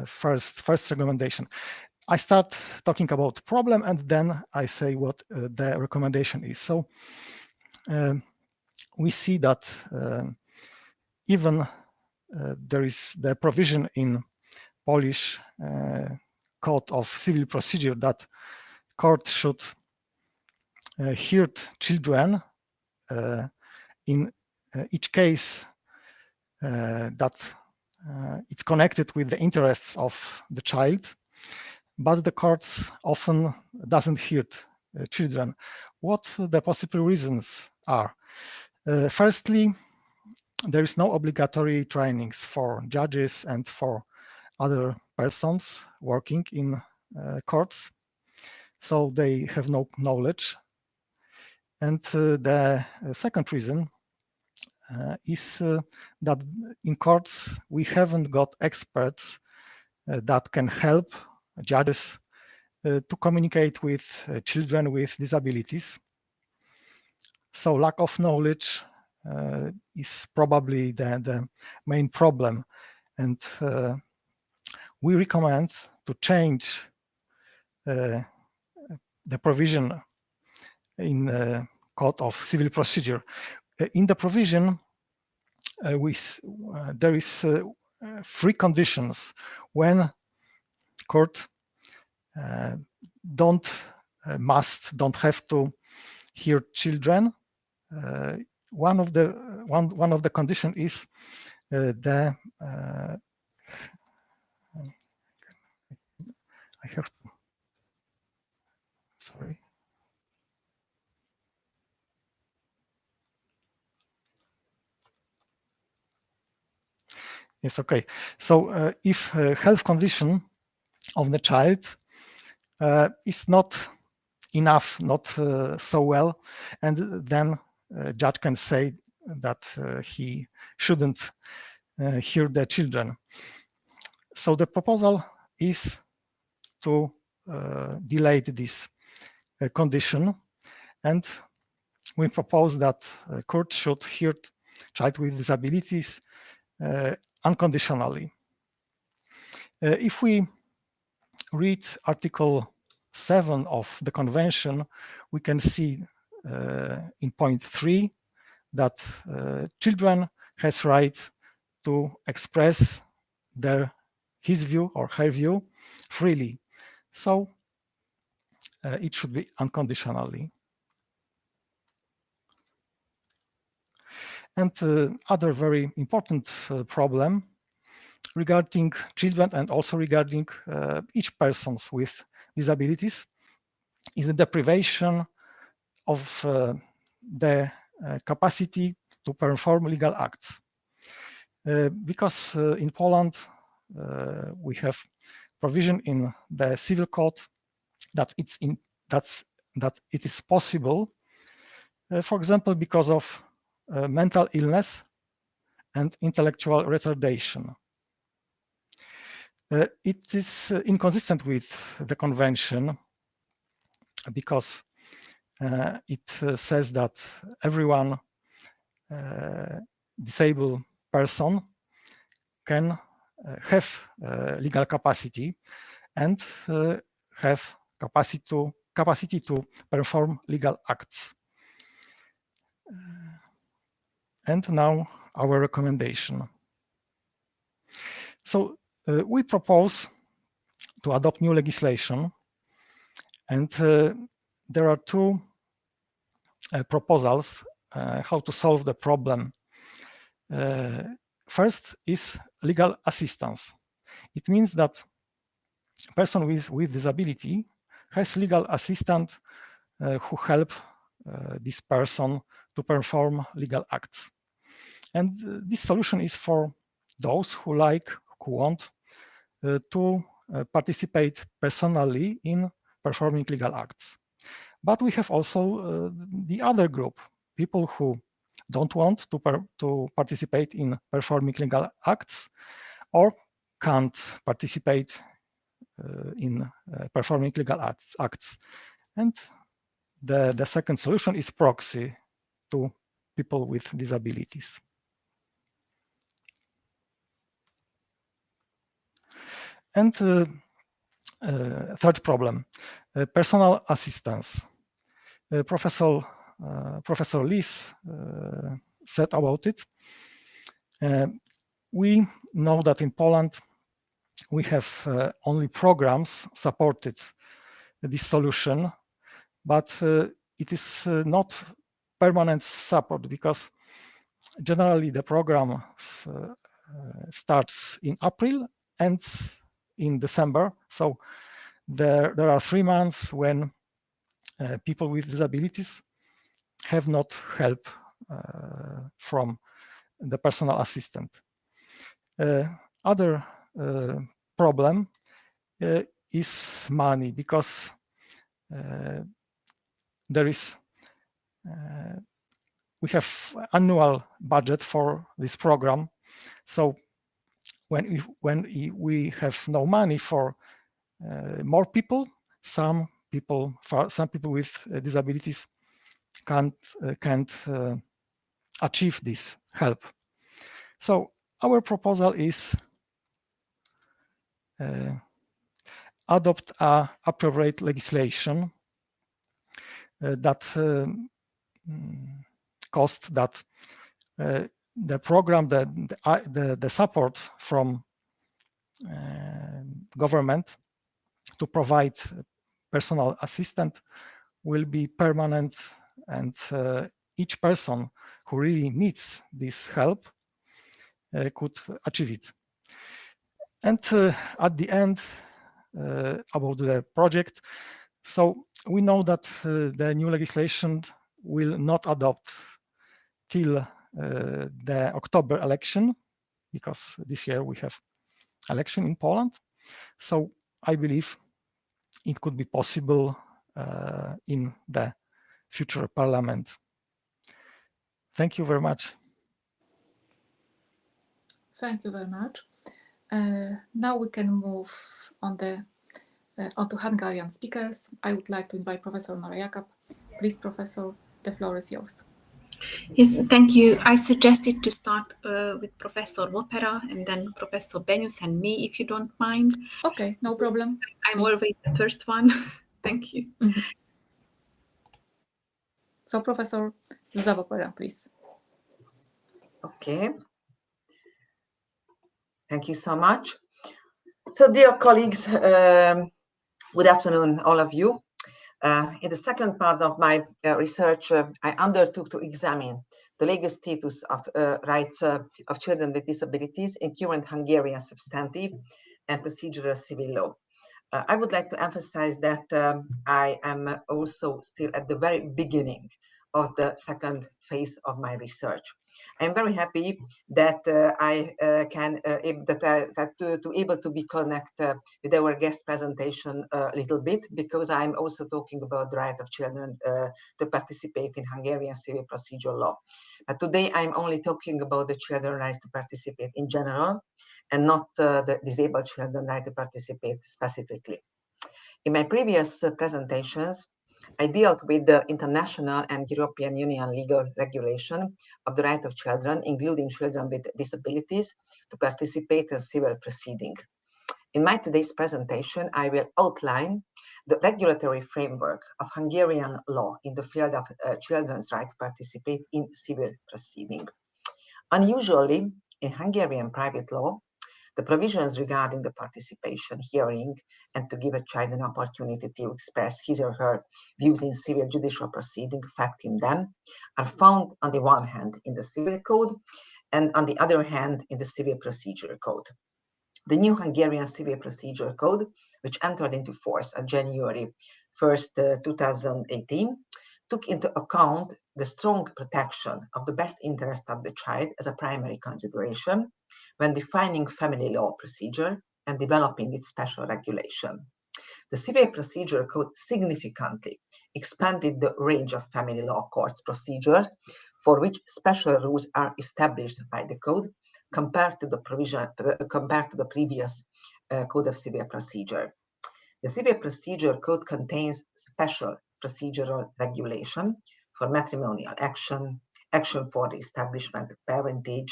First recommendation. I start talking about problem and then I say what the recommendation is. So we see that even there is the provision in Polish Code of Civil Procedure that court should hear children in each case that it's connected with the interests of the child, but the courts often doesn't hear children. What the possible reasons are? Firstly, there is no obligatory trainings for judges and for other persons working in courts, so they have no knowledge. And the second reason is that in courts we haven't got experts that can help judges to communicate with children with disabilities. So lack of knowledge is probably the main problem, and we recommend to change the provision in Code of Civil Procedure. In the provision, there is 3 conditions when court don't have to hear children. One of the condition is I have to, sorry. Yes, okay. So if health condition of the child is not enough, not so well, and then judge can say that he shouldn't hear the children. So the proposal is to delay this condition, and we propose that court should hear child with disabilities unconditionally. If we read Article 7 of the Convention, we can see in point 3 that children has right to express his view or her view freely. So it should be unconditionally. And other very important problem regarding children and also regarding each persons with disabilities is the deprivation of the capacity to perform legal acts. Because in Poland we have provision in the civil code that it is possible, for example, because of mental illness and intellectual retardation. It is inconsistent with the convention because it says that everyone disabled person can have legal capacity and have capacity to perform legal acts. And now our recommendation. So we propose to adopt new legislation, and there are two proposals how to solve the problem. First is legal assistance. It means that person with disability has legal assistant who help this person to perform legal acts. And this solution is for those who want to participate personally in performing legal acts. But we have also the other group, people who don't want to participate in performing legal acts or can't participate in performing legal acts. And the second solution is proxy to people with disabilities. And third problem, personal assistance. Professor Lis said about it. We know that in Poland, we have only programs supported this solution, but it is not permanent support, because generally the program starts in April, ends in December. So there are 3 months when people with disabilities have not help from the personal assistant. Other problem is money, because we have annual budget for this program. So when we have no money for more people, some people with disabilities can't achieve this help. So our proposal is adopt appropriate legislation that cost that the program, the support from government to provide personal assistant will be permanent, and each person who really needs this help could achieve it. And at the end, about the project, so we know that the new legislation will not adopt till the October election, because this year we have election in Poland. So I believe it could be possible in the future parliament. Thank you very much. Thank you very much. Now we can move on to Hungarian speakers. I would like to invite Professor Mara Jakab. Please, Professor, the floor is yours. Yes, thank you. I suggested to start with Professor Vopera and then Professor Benius and me, if you don't mind. Okay, no problem. I'm always the first one. Thank you. Mm-hmm. So, Professor Vopera, please. Okay. Thank you so much. So, dear colleagues, good afternoon, all of you. In the second part of my research, I undertook to examine the legal status of rights of children with disabilities in current Hungarian substantive and procedural civil law. I would like to emphasize that I am also still at the very beginning of the second phase of my research. I'm very happy that I can able to be connected with our guest presentation a little bit, because I'm also talking about the right of children to participate in Hungarian civil procedure law. But today I'm only talking about the children's rights to participate in general, and not the disabled children's right to participate specifically. In my previous presentations, I dealt with the international and European Union legal regulation of the right of children, including children with disabilities, to participate in civil proceeding. In my today's presentation, I will outline the regulatory framework of Hungarian law in the field of children's right to participate in civil proceeding. Unusually, in Hungarian private law, the provisions regarding the participation, hearing, and to give a child an opportunity to express his or her views in civil judicial proceeding affecting them are found on the one hand in the Civil Code and on the other hand in the Civil Procedure Code. The new Hungarian Civil Procedure Code, which entered into force on January 1st, 2018, took into account the strong protection of the best interest of the child as a primary consideration when defining family law procedure and developing its special regulation. The Civil Procedure Code significantly expanded the range of family law courts procedure for which special rules are established by the code compared to the previous Code of Civil Procedure. The Civil Procedure Code contains special procedural regulation for matrimonial action, action for the establishment of parentage,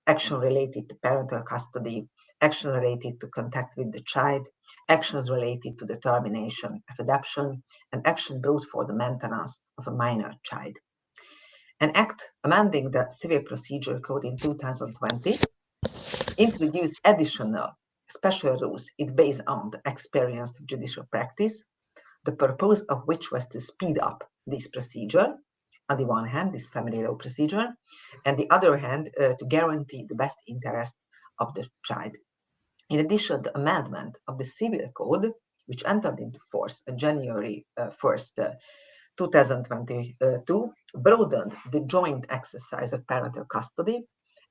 action related to parental custody, action related to contact with the child, actions related to the termination of adoption, and action brought for the maintenance of a minor child. An act amending the Civil Procedure Code in 2020 introduced additional special rules it based on the experience of judicial practice, the purpose of which was to speed up this procedure, on the one hand, this family law procedure, and the other hand, to guarantee the best interest of the child. In addition, the amendment of the Civil Code, which entered into force on January 1st, 2022, broadened the joint exercise of parental custody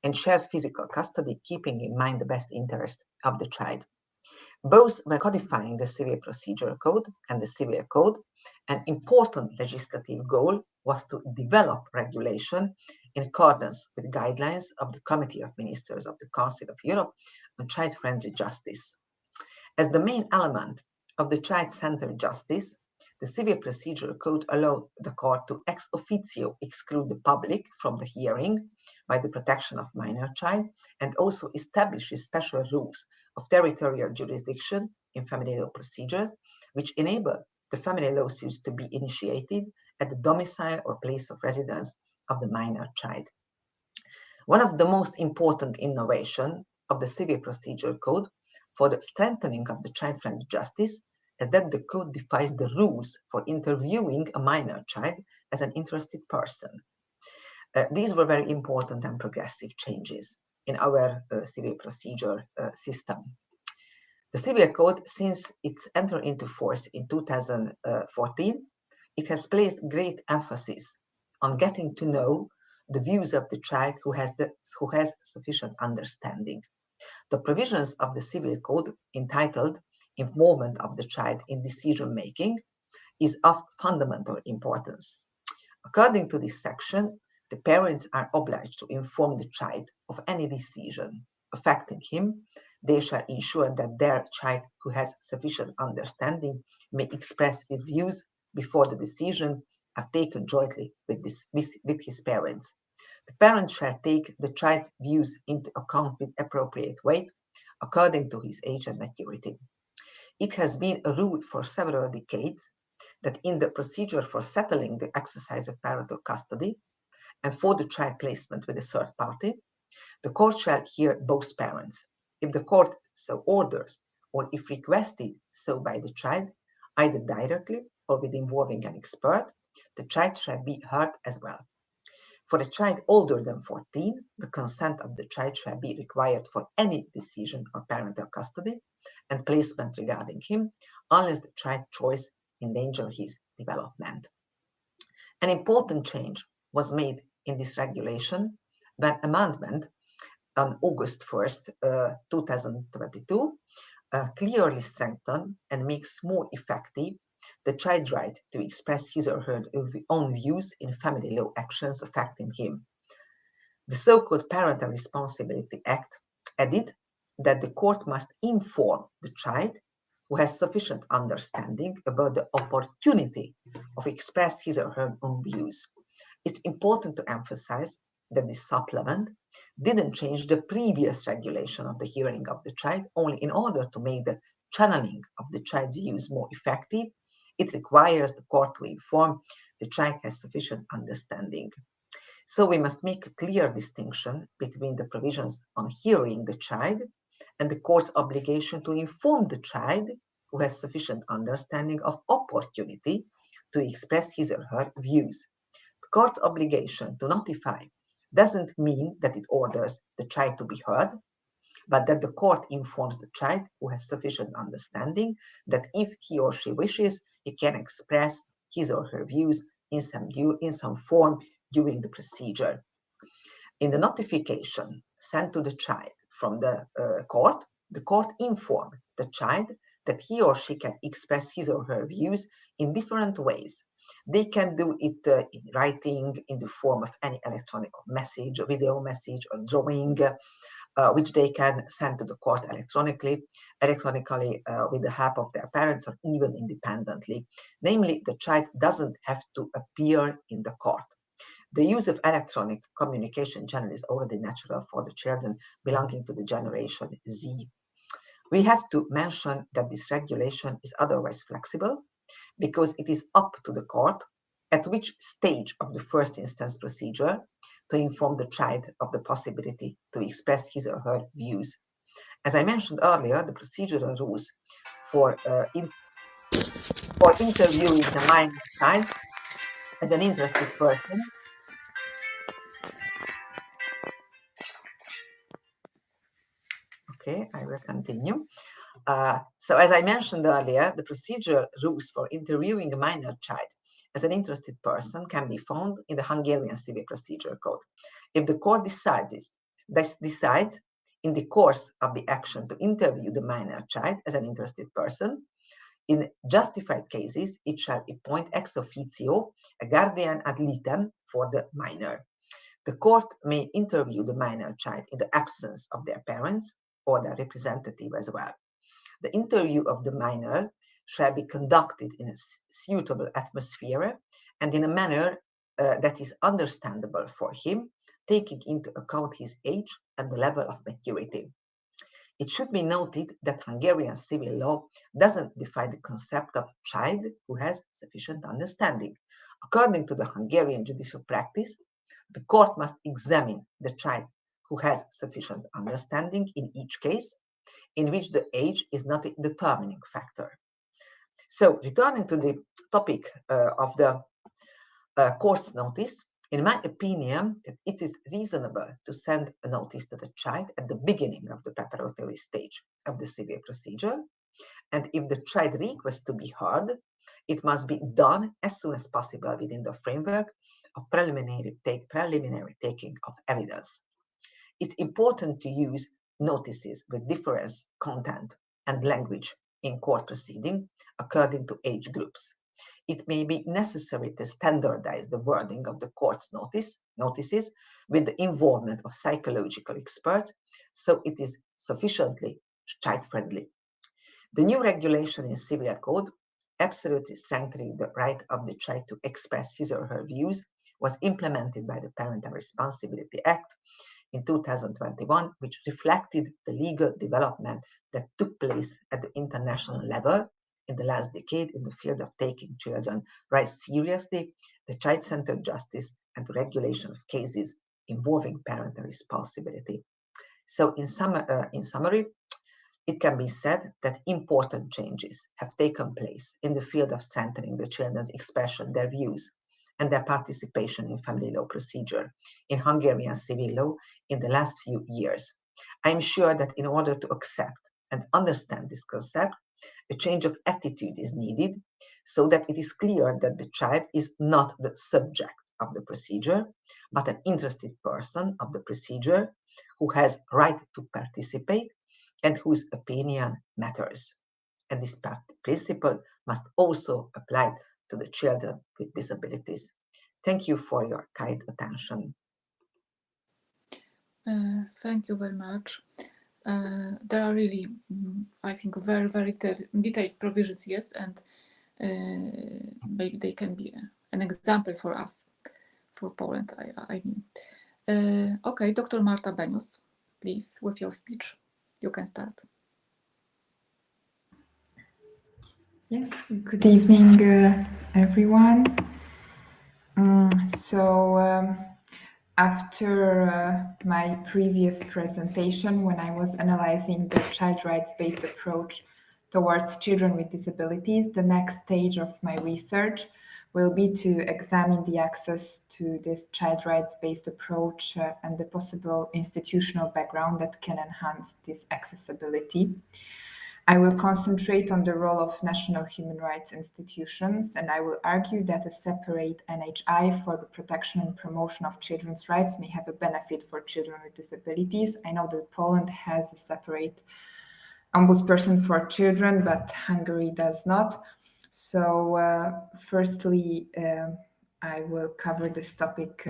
and shared physical custody, keeping in mind the best interest of the child. Both when codifying the Civil Procedure Code and the Civil Code, an important legislative goal was to develop regulation in accordance with guidelines of the Committee of Ministers of the Council of Europe on Child-Friendly Justice. As the main element of the child-centered justice, the Civil Procedure Code allowed the court to ex officio exclude the public from the hearing by the protection of minor child, and also establishes special rules of territorial jurisdiction in family law procedures, which enable the family lawsuits to be initiated at the domicile or place of residence of the minor child. One of the most important innovations of the Civil Procedure Code for the strengthening of the child-friendly justice is that the code defines the rules for interviewing a minor child as an interested person. These were very important and progressive changes in our civil procedure system. The Civil Code, since its entry into force in 2014, it has placed great emphasis on getting to know the views of the child who has sufficient understanding. The provisions of the Civil Code entitled Involvement of the Child in Decision Making is of fundamental importance. According to this section, the parents are obliged to inform the child of any decision affecting him. They shall ensure that their child who has sufficient understanding may express his views before the decision are taken jointly with his parents. The parent shall take the child's views into account with appropriate weight according to his age and maturity. It has been a rule for several decades that in the procedure for settling the exercise of parental custody and for the child placement with a third party, the court shall hear both parents. If the court so orders, or if requested so by the child, either directly or with involving an expert, the child shall be heard as well. For a child older than 14, the consent of the child shall be required for any decision on parental custody and placement regarding him, unless the child's choice endangers his development. An important change was made in this regulation when amendment on August 1st, 2022, clearly strengthened and makes more effective the child's right to express his or her own views in family law actions affecting him. The so-called Parental Responsibility Act added that the court must inform the child who has sufficient understanding about the opportunity of express his or her own views. It's important to emphasize that this supplement didn't change the previous regulation of the hearing of the child, only in order to make the channeling of the child's views more effective. It requires the court to inform the child has sufficient understanding. So we must make a clear distinction between the provisions on hearing the child and the court's obligation to inform the child who has sufficient understanding of opportunity to express his or her views. The court's obligation to notify doesn't mean that it orders the child to be heard, but that the court informs the child who has sufficient understanding that if he or she wishes, he can express his or her views in some form during the procedure. In the notification sent to the child from the court informed the child that he or she can express his or her views in different ways. They can do it in writing, in the form of any electronic message, video message, or drawing, which they can send to the court electronically with the help of their parents or even independently. Namely, the child doesn't have to appear in the court. The use of electronic communication generally is already natural for the children belonging to the generation Z. We have to mention that this regulation is otherwise flexible because it is up to the court at which stage of the first instance procedure to inform the child of the possibility to express his or her views. As I mentioned earlier, the procedural rules for interviewing the minor child as an interested person Okay, I will continue. So as I mentioned earlier, the procedural rules for interviewing a minor child as an interested person can be found in the Hungarian Civil Procedure Code. If the court decides in the course of the action to interview the minor child as an interested person, in justified cases, it shall appoint ex officio a guardian ad litem for the minor. The court may interview the minor child in the absence of their parents or their representative as well. The interview of the minor shall be conducted in a suitable atmosphere and in a manner that is understandable for him, taking into account his age and the level of maturity. It should be noted that Hungarian civil law doesn't define the concept of child who has sufficient understanding. According to the Hungarian judicial practice, the court must examine the child who has sufficient understanding in each case, in which the age is not a determining factor. So, returning to the topic of the court's notice, in my opinion, it is reasonable to send a notice to the child at the beginning of the preparatory stage of the civil procedure. And if the child requests to be heard, it must be done as soon as possible within the framework of preliminary taking of evidence. It's important to use notices with different content and language in court proceeding according to age groups. It may be necessary to standardize the wording of the court's notices with the involvement of psychological experts, so it is sufficiently child-friendly. The new regulation in Civil Code, absolutely strengthening the right of the child to express his or her views, was implemented by the Parental Responsibility Act in 2021, which reflected the legal development that took place at the international level in the last decade in the field of taking children's rights seriously, the child-centered justice, and the regulation of cases involving parental responsibility. So in summary, it can be said that important changes have taken place in the field of strengthening the children's expression, their views, and their participation in family law procedure in Hungarian civil law in the last few years. I am sure that in order to accept and understand this concept, a change of attitude is needed so that it is clear that the child is not the subject of the procedure, but an interested person of the procedure who has right to participate and whose opinion matters. And this principle must also apply to the children with disabilities. Thank you for your kind attention. Thank you very much. There are really I think, very, very detailed provisions, yes, and maybe they can be an example for us, for Poland, I mean. Okay, Dr. Marta Benius, please, with your speech, you can start. Yes, good evening, everyone. After my previous presentation, when I was analyzing the child rights-based approach towards children with disabilities, the next stage of my research will be to examine the access to this child rights-based approach and the possible institutional background that can enhance this accessibility. I will concentrate on the role of national human rights institutions, and I will argue that a separate NHI for the protection and promotion of children's rights may have a benefit for children with disabilities. I know that Poland has a separate ombudsperson for children, but Hungary does not. So firstly, I will cover this topic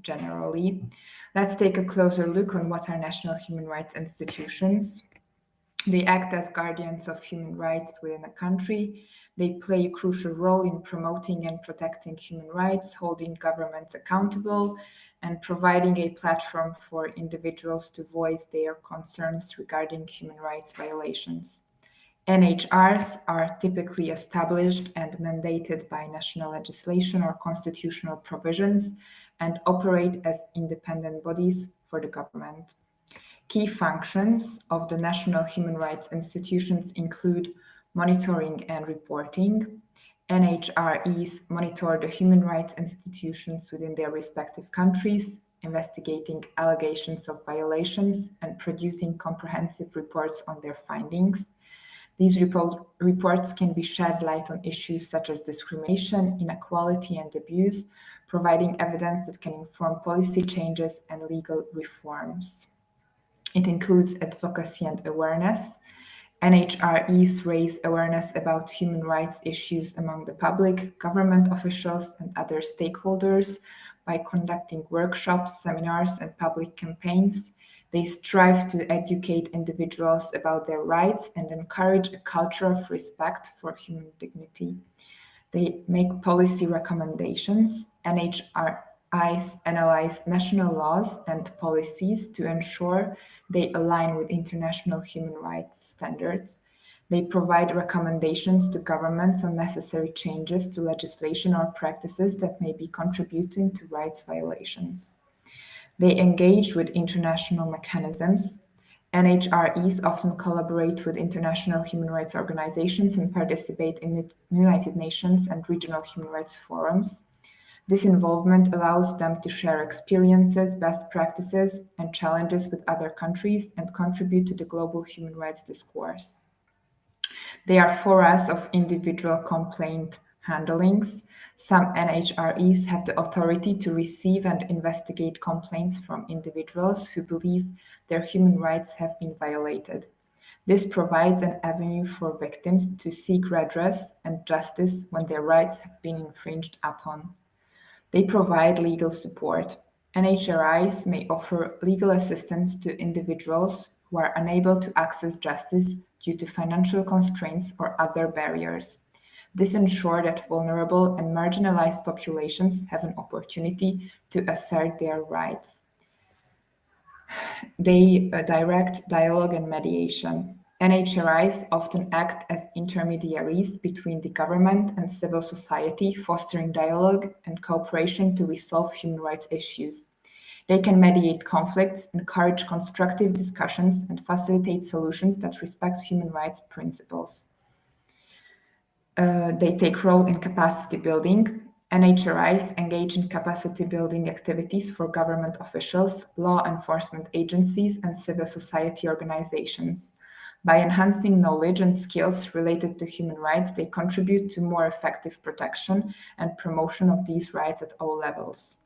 generally. Let's take a closer look on what are national human rights institutions. They act as guardians of human rights within a country. They play a crucial role in promoting and protecting human rights, holding governments accountable, and providing a platform for individuals to voice their concerns regarding human rights violations. NHRs are typically established and mandated by national legislation or constitutional provisions and operate as independent bodies for the government. Key functions of the national human rights institutions include monitoring and reporting. NHREs monitor the human rights institutions within their respective countries, investigating allegations of violations and producing comprehensive reports on their findings. These reports can shed light on issues such as discrimination, inequality, and abuse, providing evidence that can inform policy changes and legal reforms. It includes advocacy and awareness. NHREs raise awareness about human rights issues among the public, government officials, and other stakeholders by conducting workshops, seminars, and public campaigns. They strive to educate individuals about their rights and encourage a culture of respect for human dignity. They make policy recommendations. NHREs analyze national laws and policies to ensure they align with international human rights standards. They provide recommendations to governments on necessary changes to legislation or practices that may be contributing to rights violations. They engage with international mechanisms. NHREs often collaborate with international human rights organizations and participate in the United Nations and regional human rights forums. This involvement allows them to share experiences, best practices, and challenges with other countries and contribute to the global human rights discourse. They are forums of individual complaint handlings. Some NHREs have the authority to receive and investigate complaints from individuals who believe their human rights have been violated. This provides an avenue for victims to seek redress and justice when their rights have been infringed upon. They provide legal support. NHREs may offer legal assistance to individuals who are unable to access justice due to financial constraints or other barriers. This ensures that vulnerable and marginalized populations have an opportunity to assert their rights. They direct dialogue and mediation. NHREs often act as intermediaries between the government and civil society, fostering dialogue and cooperation to resolve human rights issues. They can mediate conflicts, encourage constructive discussions, and facilitate solutions that respect human rights principles. They take role in capacity building. NHREs engage in capacity building activities for government officials, law enforcement agencies, and civil society organizations. By enhancing knowledge and skills related to human rights, they contribute to more effective protection and promotion of these rights at all levels.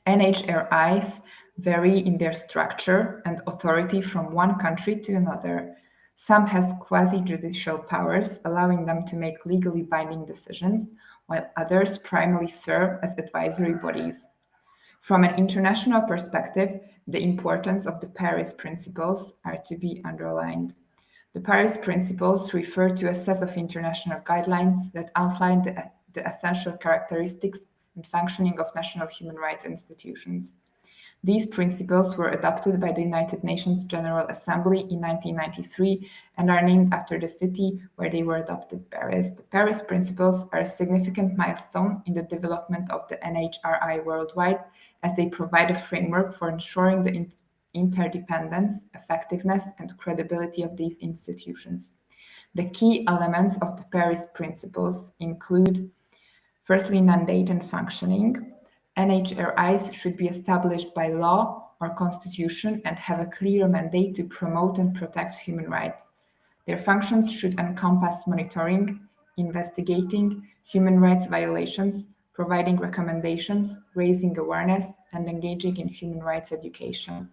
NHREs vary in their structure and authority from one country to another. Some have quasi-judicial powers, allowing them to make legally binding decisions, while others primarily serve as advisory bodies. From an international perspective, the importance of the Paris principles are to be underlined. The Paris Principles refer to a set of international guidelines that outline the essential characteristics and functioning of national human rights institutions. These principles were adopted by the United Nations General Assembly in 1993 and are named after the city where they were adopted, Paris. The Paris Principles are a significant milestone in the development of the NHRI worldwide, as they provide a framework for ensuring the interdependence, effectiveness, and credibility of these institutions. The key elements of the Paris Principles include, firstly, mandate and functioning. NHRIs should be established by law or constitution and have a clear mandate to promote and protect human rights. Their functions should encompass monitoring, investigating human rights violations, providing recommendations, raising awareness, and engaging in human rights education.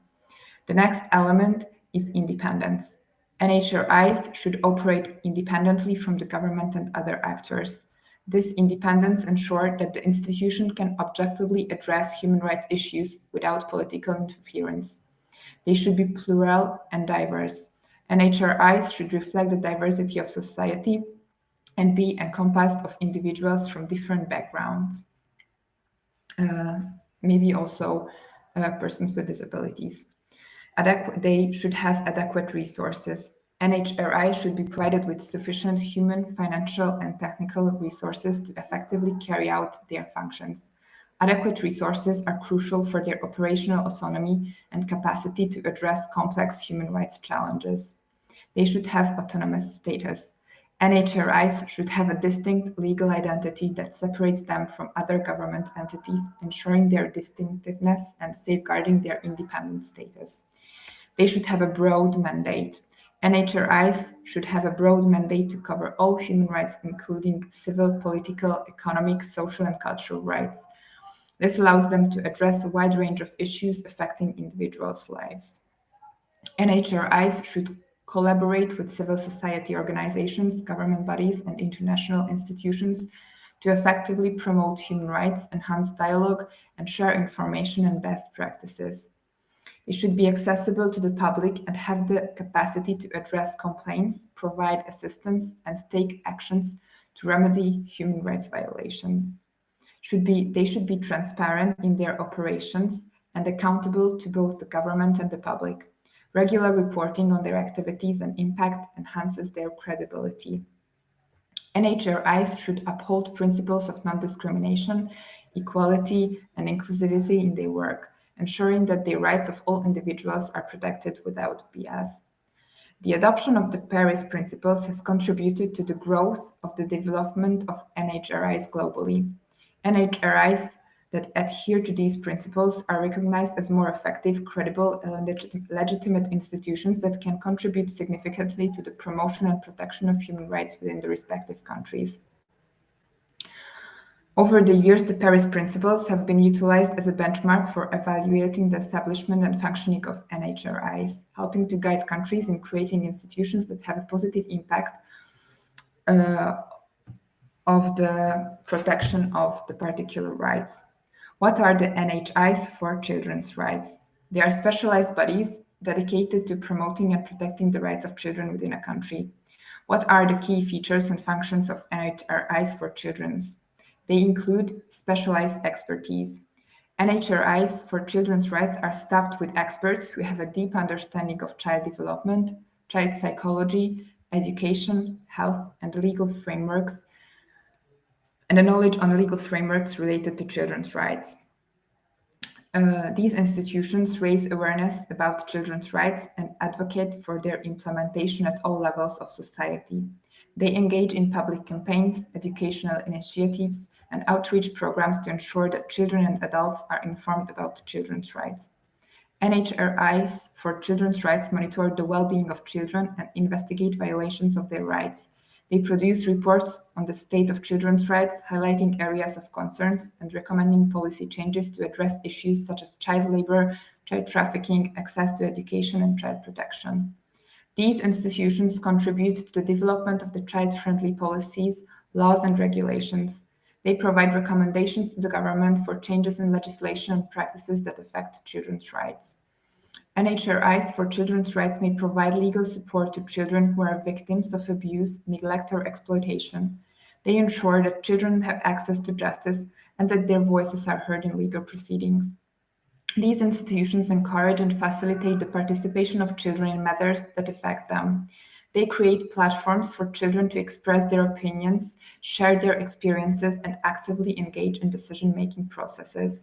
The next element is independence. NHRIs should operate independently from the government and other actors. This independence ensures that the institution can objectively address human rights issues without political interference. They should be plural and diverse. NHRIs should reflect the diversity of society and be encompassed of individuals from different backgrounds, maybe also persons with disabilities. They should have adequate resources. NHRI should be provided with sufficient human, financial, and technical resources to effectively carry out their functions. Adequate resources are crucial for their operational autonomy and capacity to address complex human rights challenges. They should have autonomous status. NHRIs should have a distinct legal identity that separates them from other government entities, ensuring their distinctiveness and safeguarding their independent status. They should have a broad mandate. NHRIs should have a broad mandate to cover all human rights, including civil, political, economic, social, and cultural rights. This allows them to address a wide range of issues affecting individuals' lives. NHRIs should collaborate with civil society organizations, government bodies, and international institutions to effectively promote human rights, enhance dialogue, and share information and best practices. They should be accessible to the public and have the capacity to address complaints, provide assistance, and take actions to remedy human rights violations. They should be transparent in their operations and accountable to both the government and the public. Regular reporting on their activities and impact enhances their credibility. NHRIs should uphold principles of non-discrimination, equality, and inclusivity in their work, ensuring that the rights of all individuals are protected without bias. The adoption of the Paris Principles has contributed to the growth of the development of NHRIs globally. NHRIs that adhere to these principles are recognized as more effective, credible, and legitimate institutions that can contribute significantly to the promotion and protection of human rights within the respective countries. Over the years, the Paris Principles have been utilized as a benchmark for evaluating the establishment and functioning of NHRIs, helping to guide countries in creating institutions that have a positive impact of the protection of the particular rights. What are the NHIs for children's rights? They are specialized bodies dedicated to promoting and protecting the rights of children within a country. What are the key features and functions of NHRIs for children's? They include specialized expertise. NHRIs for children's rights are staffed with experts who have a deep understanding of child development, child psychology, education, health, and legal frameworks, and a knowledge on legal frameworks related to children's rights. These institutions raise awareness about children's rights and advocate for their implementation at all levels of society. They engage in public campaigns, educational initiatives, and outreach programs to ensure that children and adults are informed about children's rights. NHRIs for children's rights monitor the well-being of children and investigate violations of their rights. They produce reports on the state of children's rights, highlighting areas of concerns and recommending policy changes to address issues such as child labor, child trafficking, access to education, and child protection. These institutions contribute to the development of the child-friendly policies, laws, and regulations. They provide recommendations to the government for changes in legislation and practices that affect children's rights. NHRIs for children's rights may provide legal support to children who are victims of abuse, neglect, or exploitation. They ensure that children have access to justice and that their voices are heard in legal proceedings. These institutions encourage and facilitate the participation of children in matters that affect them. They create platforms for children to express their opinions, share their experiences, and actively engage in decision-making processes.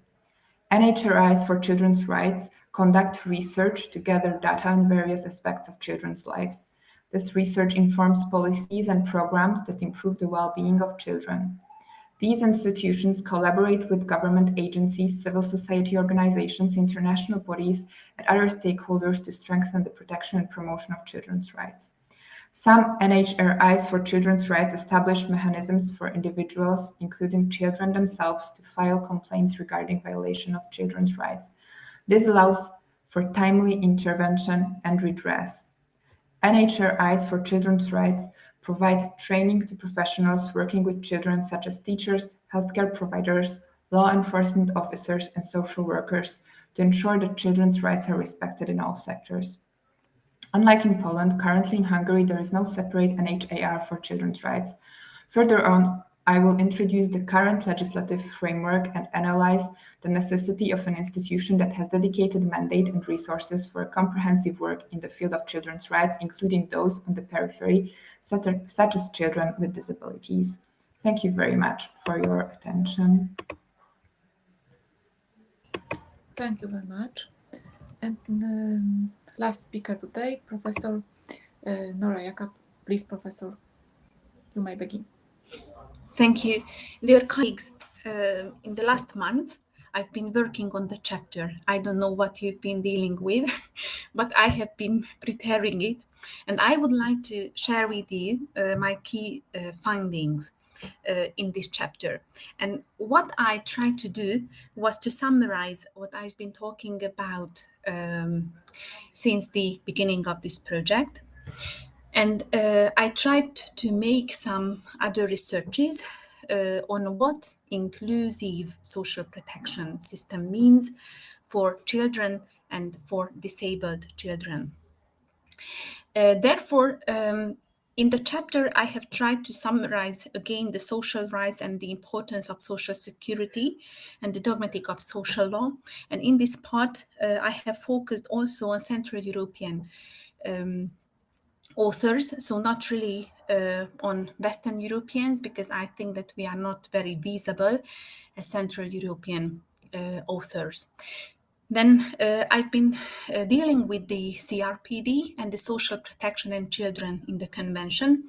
NHRIs for children's rights conduct research to gather data on various aspects of children's lives. This research informs policies and programs that improve the well-being of children. These institutions collaborate with government agencies, civil society organizations, international bodies, and other stakeholders to strengthen the protection and promotion of children's rights. Some NHRIs for children's rights establish mechanisms for individuals, including children themselves, to file complaints regarding violation of children's rights. This allows for timely intervention and redress. NHRIs for children's rights provide training to professionals working with children, such as teachers, healthcare providers, law enforcement officers, and social workers, to ensure that children's rights are respected in all sectors. Unlike in Poland, currently in Hungary, there is no separate NHAR for children's rights. Further on, I will introduce the current legislative framework and analyze the necessity of an institution that has dedicated mandate and resources for comprehensive work in the field of children's rights, including those on the periphery, such as children with disabilities. Thank you very much for your attention. Thank you very much. And last speaker today, Professor Nora Jakab. Please, Professor, you may begin. Thank you. Dear colleagues, in the last month, I've been working on the chapter. I don't know what you've been dealing with, but I have been preparing it. And I would like to share with you my key findings in this chapter. And what I tried to do was to summarize what I've been talking about since the beginning of this project. And I tried to make some other researches on what inclusive social protection system means for children and for disabled children. Therefore, in the chapter, I have tried to summarize again the social rights and the importance of social security and the dogmatic of social law. And in this part, I have focused also on Central European authors, so not really on Western Europeans, because I think that we are not very visible as Central European authors. Then I've been dealing with the CRPD and the social protection and children in the convention.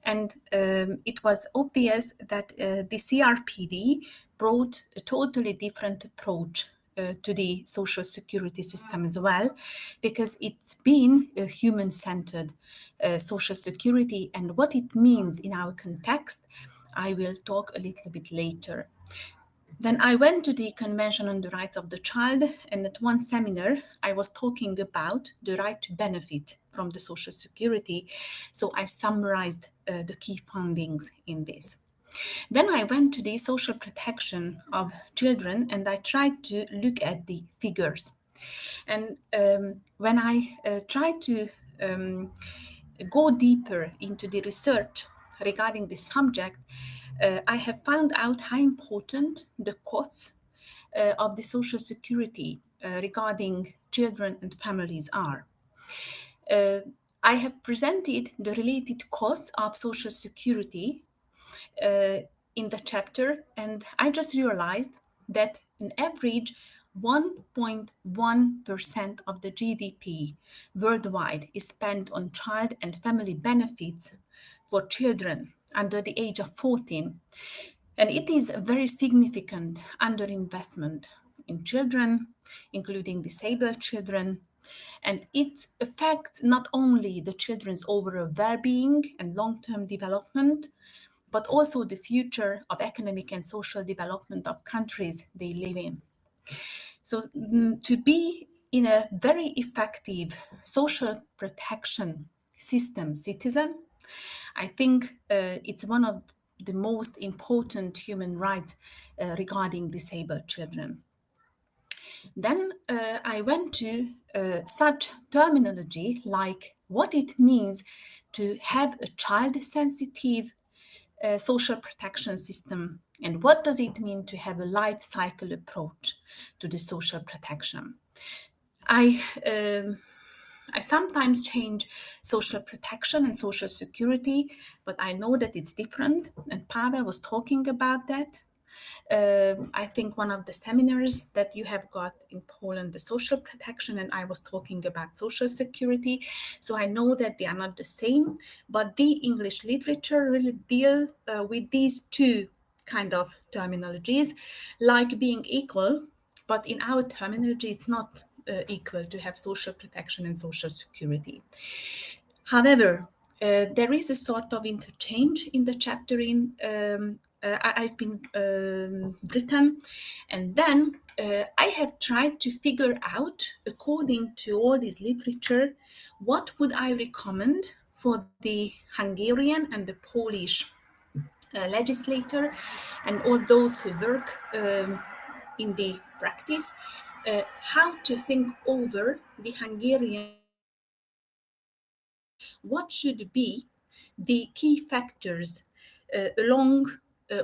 And it was obvious that the CRPD brought a totally different approach to the social security system as well, because it's been a human-centered social security, and what it means in our context, I will talk a little bit later. Then I went to the Convention on the Rights of the Child, and at one seminar, I was talking about the right to benefit from the social security, so I summarized the key findings in this. Then I went to the social protection of children, and I tried to look at the figures. And when I tried to go deeper into the research regarding this subject, I have found out how important the costs of the social security regarding children and families are. I have presented the related costs of social security in the chapter, and I just realized that on average 1.1% of the GDP worldwide is spent on child and family benefits for children under the age of 14. And it is a very significant underinvestment in children, including disabled children. And it affects not only the children's overall well-being and long-term development, but also the future of economic and social development of countries they live in. So to be in a very effective social protection system citizen, I think it's one of the most important human rights regarding disabled children. Then I went to such terminology like what it means to have a child-sensitive social protection system, and what does it mean to have a life cycle approach to the social protection. I sometimes change social protection and social security, but I know that it's different, and Pavel was talking about that. I think one of the seminars that you have got in Poland, the social protection, and I was talking about social security. So I know that they are not the same, but the English literature really deal with these two kind of terminologies, like being equal, but in our terminology, it's not equal to have social protection and social security. However, there is a sort of interchange in the chapter I've been written, and then I have tried to figure out, according to all this literature, what would I recommend for the Hungarian and the Polish legislator and all those who work in the practice, how to think over the Hungarian. What should be the key factors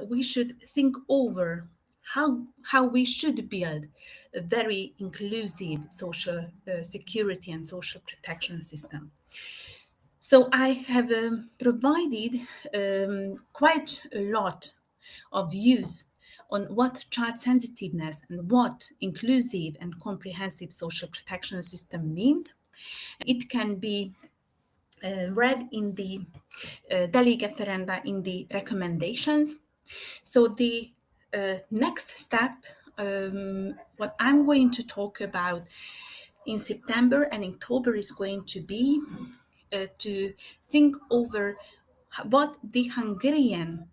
we should think over how we should build a very inclusive social security and social protection system. So I have provided quite a lot of views on what child sensitiveness and what inclusive and comprehensive social protection system means. It can be read in the Delegaferenda in the recommendations. So the next step, what I'm going to talk about in September and October is going to be to think over what the Hungarian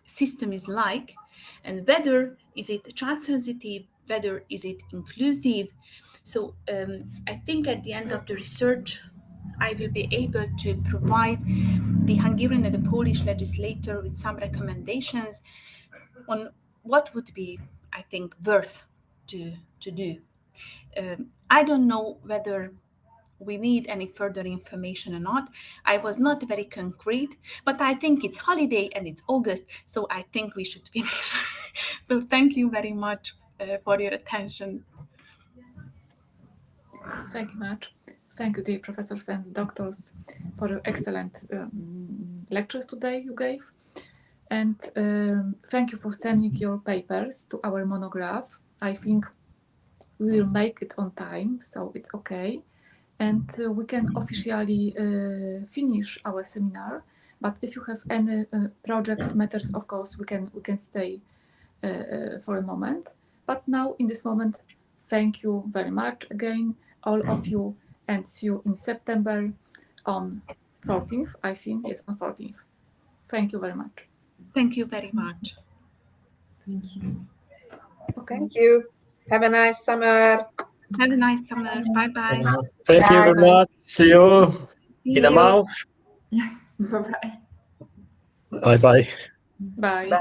system is like, and whether is it child sensitive, whether is it inclusive. So I think at the end of the research, I will be able to provide the Hungarian and the Polish legislator with some recommendations on what would be, I think, worth to do. I don't know whether we need any further information or not. I was not very concrete, but I think it's holiday and it's August, so I think we should finish. So thank you very much for your attention. Thank you much. Thank you, dear professors and doctors, for your excellent lectures today you gave. And thank you for sending your papers to our monograph. I think we will make it on time, so it's okay. And we can officially finish our seminar. But if you have any project matters, of course, we can stay for a moment. But now, in this moment, thank you very much again, all of you, and see you in September on 14th, I think. Yes, on 14th. Thank you very much. Thank you very much. Thank you. Okay. Thank you. Have a nice summer. Have a nice summer. Bye-bye. Thank you very much. See you in a month. Yes. Bye-bye. Bye-bye. Bye. Bye.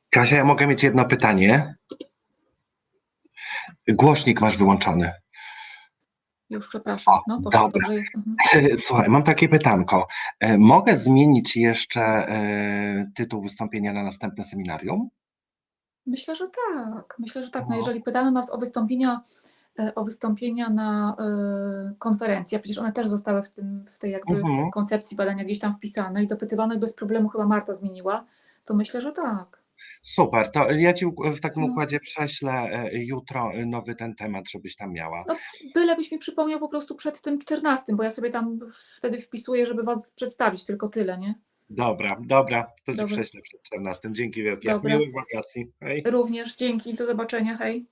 Kasia, ja mogę mieć jedno pytanie? Głośnik masz wyłączony. Już przepraszam. No, poszło Dobra. dobrze jest. Słuchaj, mam takie pytanko. Mogę zmienić jeszcze tytuł wystąpienia na następne seminarium? Myślę, że tak. Myślę, że tak. No, jeżeli pytano nas o wystąpienia na konferencji, a przecież one też zostały w tej jakby koncepcji badania gdzieś tam wpisane i dopytywano i bez problemu chyba Marta zmieniła, to myślę, że tak. Super, to ja Ci w takim układzie prześlę jutro nowy ten temat, żebyś tam miała. No, bylebyś mi przypomniał po prostu przed tym 14, bo ja sobie tam wtedy wpisuję, żeby Was przedstawić, tylko tyle, nie? Dobra, to Ci prześlę przed 14. Dzięki wielkie. Dobra. Miłych wakacji. Hej. Również dzięki, do zobaczenia, hej.